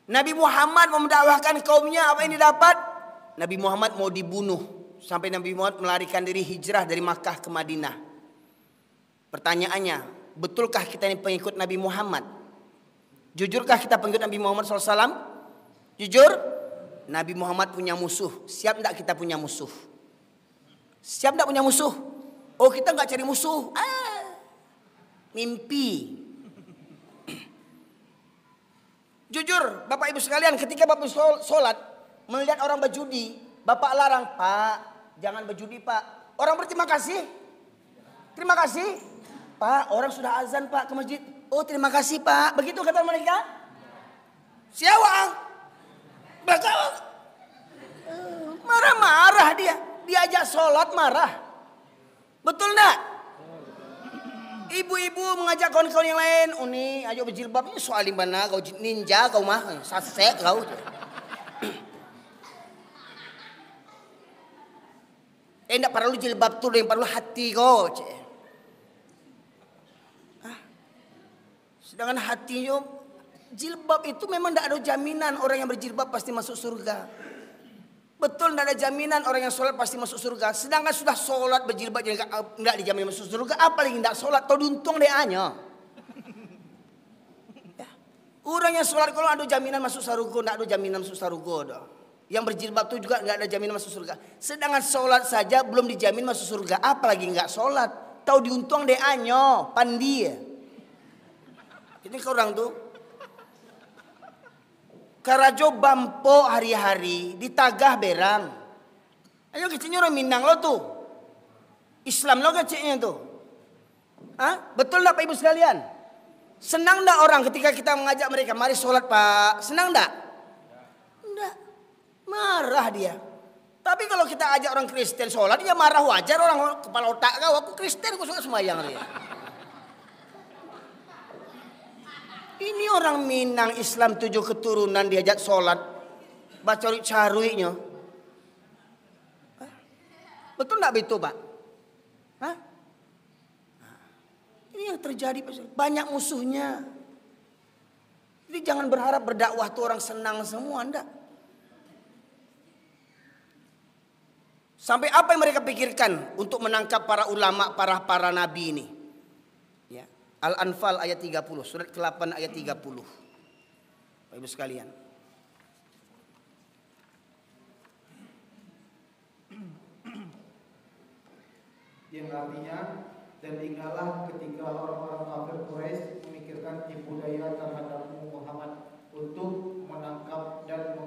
Nabi Muhammad mau mendakwahkan kaumnya. Apa yang didapat? Nabi Muhammad mau dibunuh. Sampai Nabi Muhammad melarikan diri hijrah dari Makkah ke Madinah. Pertanyaannya, betulkah kita ini pengikut Nabi Muhammad? Jujurkah kita pengikut Nabi Muhammad SAW? Jujur? Nabi Muhammad punya musuh. Siap tidak kita punya musuh? Siap tidak punya musuh? Oh kita nggak cari musuh. Mimpi. Jujur Bapak Ibu sekalian, ketika Bapak sholat melihat orang berjudi, Bapak larang, Pak jangan berjudi Pak. Orang berterima kasih. Terima kasih Pak, orang sudah azan Pak ke masjid. Oh terima kasih Pak. Begitu kata mereka. Siawang. Marah-marah dia. Diajak sholat marah. Betul enggak? Ibu-ibu mengajak kawan-kawan yang lain. Uni ayo berjilbab. Ini soal di mana kau ninja kau mah. Sasek kau. Enggak perlu jilbab tuh, yang perlu hati kau. Sedangkan hatinya, jilbab itu memang tidak ada jaminan orang yang berjilbab pasti masuk surga. Betul, tidak ada jaminan orang yang sholat pasti masuk surga. Sedangkan sudah sholat berjilbab tidak dijamin masuk surga, apalagi tidak sholat, tahu diuntung dia hanya. Ya. Orang yang sholat kalau ada jaminan masuk surga, tidak ada jaminan masuk surga. Yang berjilbab itu juga tidak ada jaminan masuk surga. Sedangkan sholat saja belum dijamin masuk surga, apalagi nggak sholat, tahu diuntung dia hanya pandi. Ini ke orang tuh. Karajo bampo hari-hari ditagah berang. Ayo kecilnya orang Minang lo tuh. Islam lo kecilnya tuh. Hah? Betul enggak Pak Ibu sekalian? Senang enggak orang ketika kita mengajak mereka, mari sholat Pak. Senang enggak? Enggak. Marah dia. Tapi kalau kita ajak orang Kristen sholat, dia marah wajar, orang kepala otak kau. Aku Kristen, aku suka sembahyang dia. Ini orang Minang Islam 7 keturunan diajak sholat. Baca caruinya. Betul enggak begitu Pak? Hah? Ini yang terjadi. Banyak musuhnya. Jadi jangan berharap berdakwah tuh orang senang semua. Enggak. Sampai apa yang mereka pikirkan untuk menangkap para ulama, para nabi ini. Ya. Al-Anfal ayat 30, surat ke-8 ayat 30. Bapak Ibu sekalian. Yang artinya, dan ingatlah ketika orang-orang kafir Quraisy memikirkan tipu daya terhadapmu Muhammad untuk menangkap dan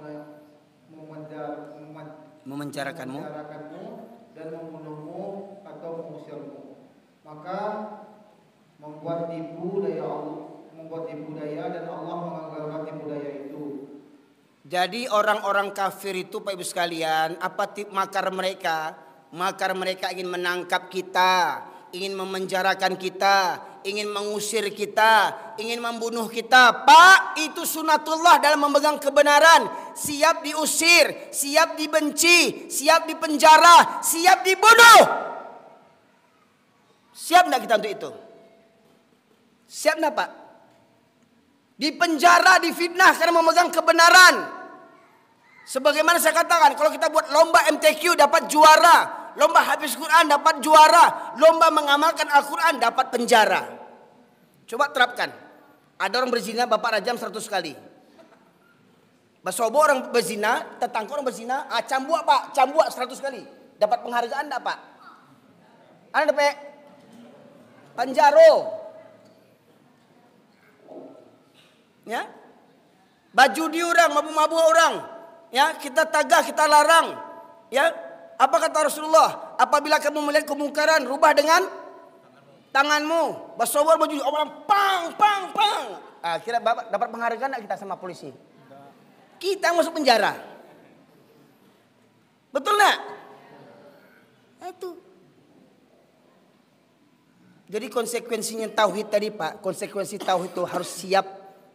memenjarakanmu dan membunuhmu atau mengusirmu. Maka membuat tipu daya dan Allah mengagalkan tipu daya itu. Jadi orang-orang kafir itu Pak Ibu sekalian, apa makar mereka? Makar mereka ingin menangkap kita, ingin memenjarakan kita, ingin mengusir kita, ingin membunuh kita. Pak, itu sunatullah dalam memegang kebenaran. Siap diusir, siap dibenci, siap dipenjara, siap dibunuh. Siap enggak kita untuk itu? Siap enggak Pak? Dipenjara, difitnah karena memegang kebenaran. Sebagaimana saya katakan, kalau kita buat lomba MTQ dapat juara, lomba hafiz Quran dapat juara, lomba mengamalkan Al-Quran dapat penjara. Coba terapkan. Ada orang berzina, bapak rajam 100 kali. Basobo orang berzina, tetangga orang berzina, cambuk Pak, cambuk 100 kali. Dapat penghargaan enggak Pak? Ada dapat penjaro. Ya? Baju di orang, mabuk-mabuk orang. Ya, kita tagah, kita larang. Ya, apa kata Rasulullah? Apabila kamu melihat kemungkaran, rubah dengan tanganmu. Basawar baju orang pang. Kira bapak dapat penghargaan enggak kita sama polisi? Kita yang masuk penjara. Betul enggak? Itu. Jadi konsekuensinya tauhid tadi Pak, konsekuensi tauhid itu harus siap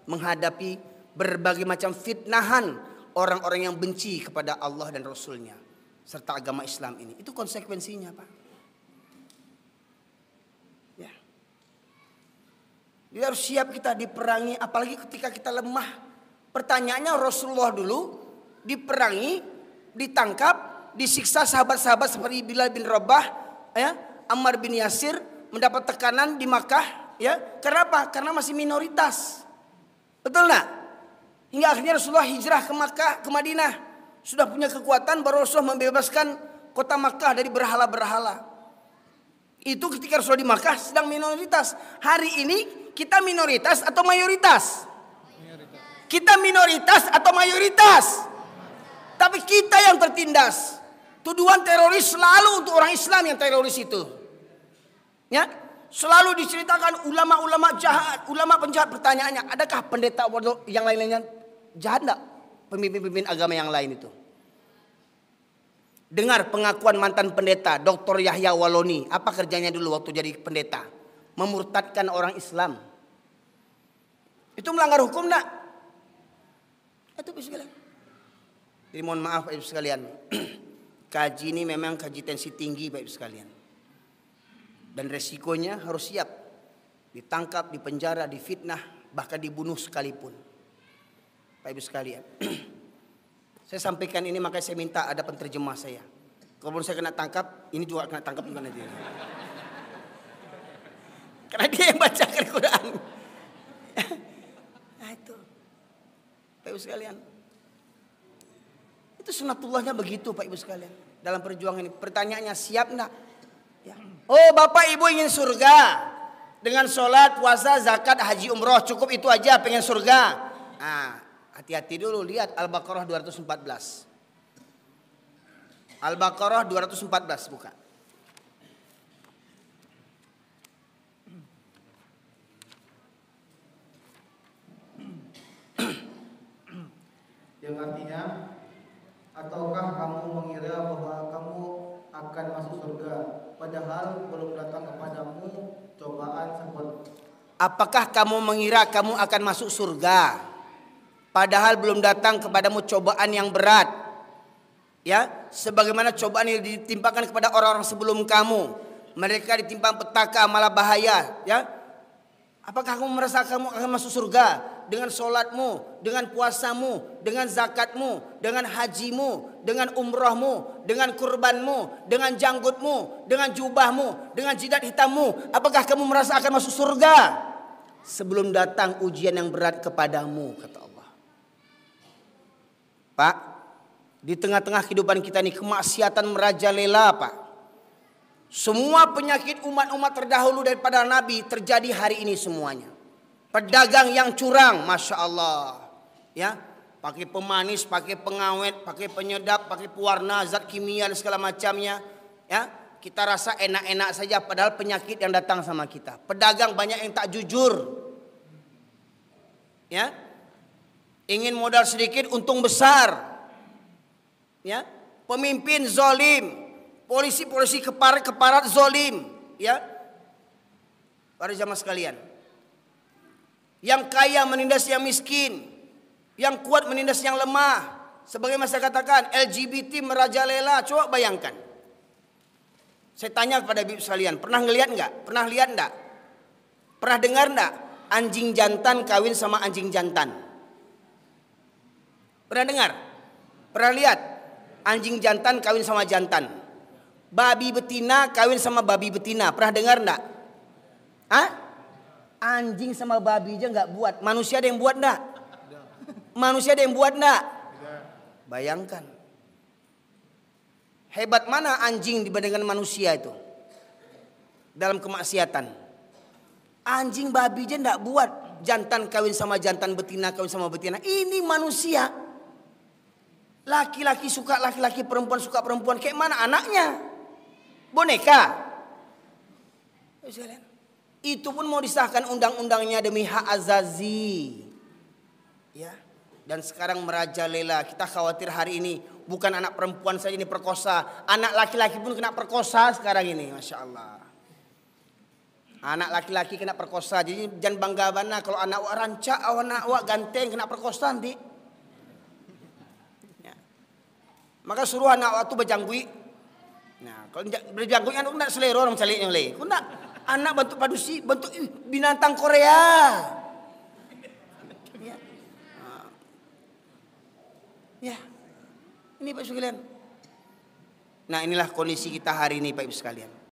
menghadapi berbagai macam fitnahan orang-orang yang benci kepada Allah dan Rasulnya serta agama Islam ini. Itu konsekuensinya Pak. Ya. Jadi harus siap kita diperangi, apalagi ketika kita lemah. Pertanyaannya Rasulullah dulu diperangi, ditangkap, disiksa sahabat-sahabat seperti Bilal bin Rabah, ya, Ammar bin Yasir, mendapat tekanan di Makkah, ya. Kenapa? Karena masih minoritas. Betul enggak? Hingga akhirnya Rasulullah hijrah ke Makkah, ke Madinah. Sudah punya kekuatan, baru Rasulullah membebaskan kota Makkah dari berhala-berhala. Itu ketika Rasulullah di Makkah sedang minoritas. Hari ini kita minoritas atau mayoritas? Kita minoritas atau mayoritas? Tapi kita yang tertindas. Tuduhan teroris selalu untuk orang Islam yang teroris itu. Ya, selalu diceritakan ulama-ulama jahat, ulama penjahat. Pertanyaannya, adakah pendeta yang lain-lainnya jahat enggak? Pemimpin-pemimpin agama yang lain itu. Dengar pengakuan mantan pendeta Dr. Yahya Waloni. Apa kerjanya dulu waktu jadi pendeta? Memurtadkan orang Islam. Itu melanggar hukum enggak? Itu Bapak sekalian. Jadi mohon maaf Bapak sekalian. Kaji ini memang kaji tensi tinggi Bapak sekalian. Dan resikonya harus siap. Ditangkap, dipenjara, difitnah, bahkan dibunuh sekalipun. Bapak Ibu sekalian. Saya sampaikan ini makanya saya minta ada penterjemah saya. Kalau saya kena tangkap, ini juga kena tangkap juga nanti. Karena dia yang baca Al-Quran. Nah itu. Bapak Ibu sekalian. Itu sunatullahnya begitu Pak Ibu sekalian. Dalam perjuangan ini. Pertanyaannya siap enggak? Ya. Oh Bapak Ibu ingin surga. Dengan sholat, puasa, zakat, haji, umroh. Cukup itu aja pengen surga. Nah, hati-hati dulu, lihat Al-Baqarah 214. Al-Baqarah 214 buka. Yang artinya, ataukah kamu mengira bahwa kamu akan masuk surga, padahal belum datang kepadamu cobaan seperti. Apakah kamu mengira kamu akan masuk surga? Padahal belum datang kepadamu cobaan yang berat. Ya, sebagaimana cobaan yang ditimpakan kepada orang-orang sebelum kamu. Mereka ditimpa petaka malah bahaya, ya. Apakah kamu merasa kamu akan masuk surga dengan solatmu, dengan puasamu, dengan zakatmu, dengan hajimu, dengan umrohmu, dengan kurbanmu, dengan janggutmu, dengan jubahmu, dengan jidat hitammu. Apakah kamu merasa akan masuk surga sebelum datang ujian yang berat kepadamu, kata Allah. Pak, di tengah-tengah kehidupan kita ini kemaksiatan merajalela, Pak. Semua penyakit umat-umat terdahulu daripada Nabi terjadi hari ini semuanya. Pedagang yang curang, Masya Allah, ya, pakai pemanis, pakai pengawet, pakai penyedap, pakai pewarna, zat kimia dan segala macamnya, ya. Kita rasa enak-enak saja, padahal penyakit yang datang sama kita. Pedagang banyak yang tak jujur, ya, ingin modal sedikit untung besar, ya. Pemimpin zolim, polisi-polisi keparat zolim, ya. Para jamaah sekalian, yang kaya menindas yang miskin, yang kuat menindas yang lemah. Sebagai saya katakan, LGBT merajalela. Coba bayangkan. Saya tanya kepada ibu sekalian, pernah ngelihat enggak? Pernah lihat enggak? Pernah dengar enggak? Anjing jantan kawin sama anjing jantan. Pernah dengar? Pernah lihat? Anjing jantan kawin sama jantan. Babi betina kawin sama babi betina. Pernah dengar enggak? Hah? Anjing sama babi aja nggak buat. Manusia ada yang buat enggak? Manusia ada yang buat enggak? Bayangkan. Hebat mana anjing dibandingkan manusia itu dalam kemaksiatan. Anjing babi aja enggak buat. Jantan kawin sama jantan, betina kawin sama betina. Ini manusia. Laki-laki suka laki-laki, perempuan suka perempuan. Kayak mana anaknya? Boneka. Itu pun mau disahkan undang-undangnya demi hak azazi, ya. Dan sekarang merajalela. Kita khawatir hari ini bukan anak perempuan saja ini perkosa, anak laki-laki pun kena perkosa sekarang ini, Masya Allah. Anak laki-laki kena perkosa. Jadi jangan bangga bana kalau anak awak rancak, anak awak ganteng kena perkosa nanti, ya. Maka suruh anak awak tu berjanggui. Nah, kalau berjanggui anak nak selera orang calik yang lain. Kau nak anak bentuk padusi, bentuk binatang Korea. Ya. Ya. Ini Pak sekalian. Nah, inilah kondisi kita hari ini Pak Ibu sekalian.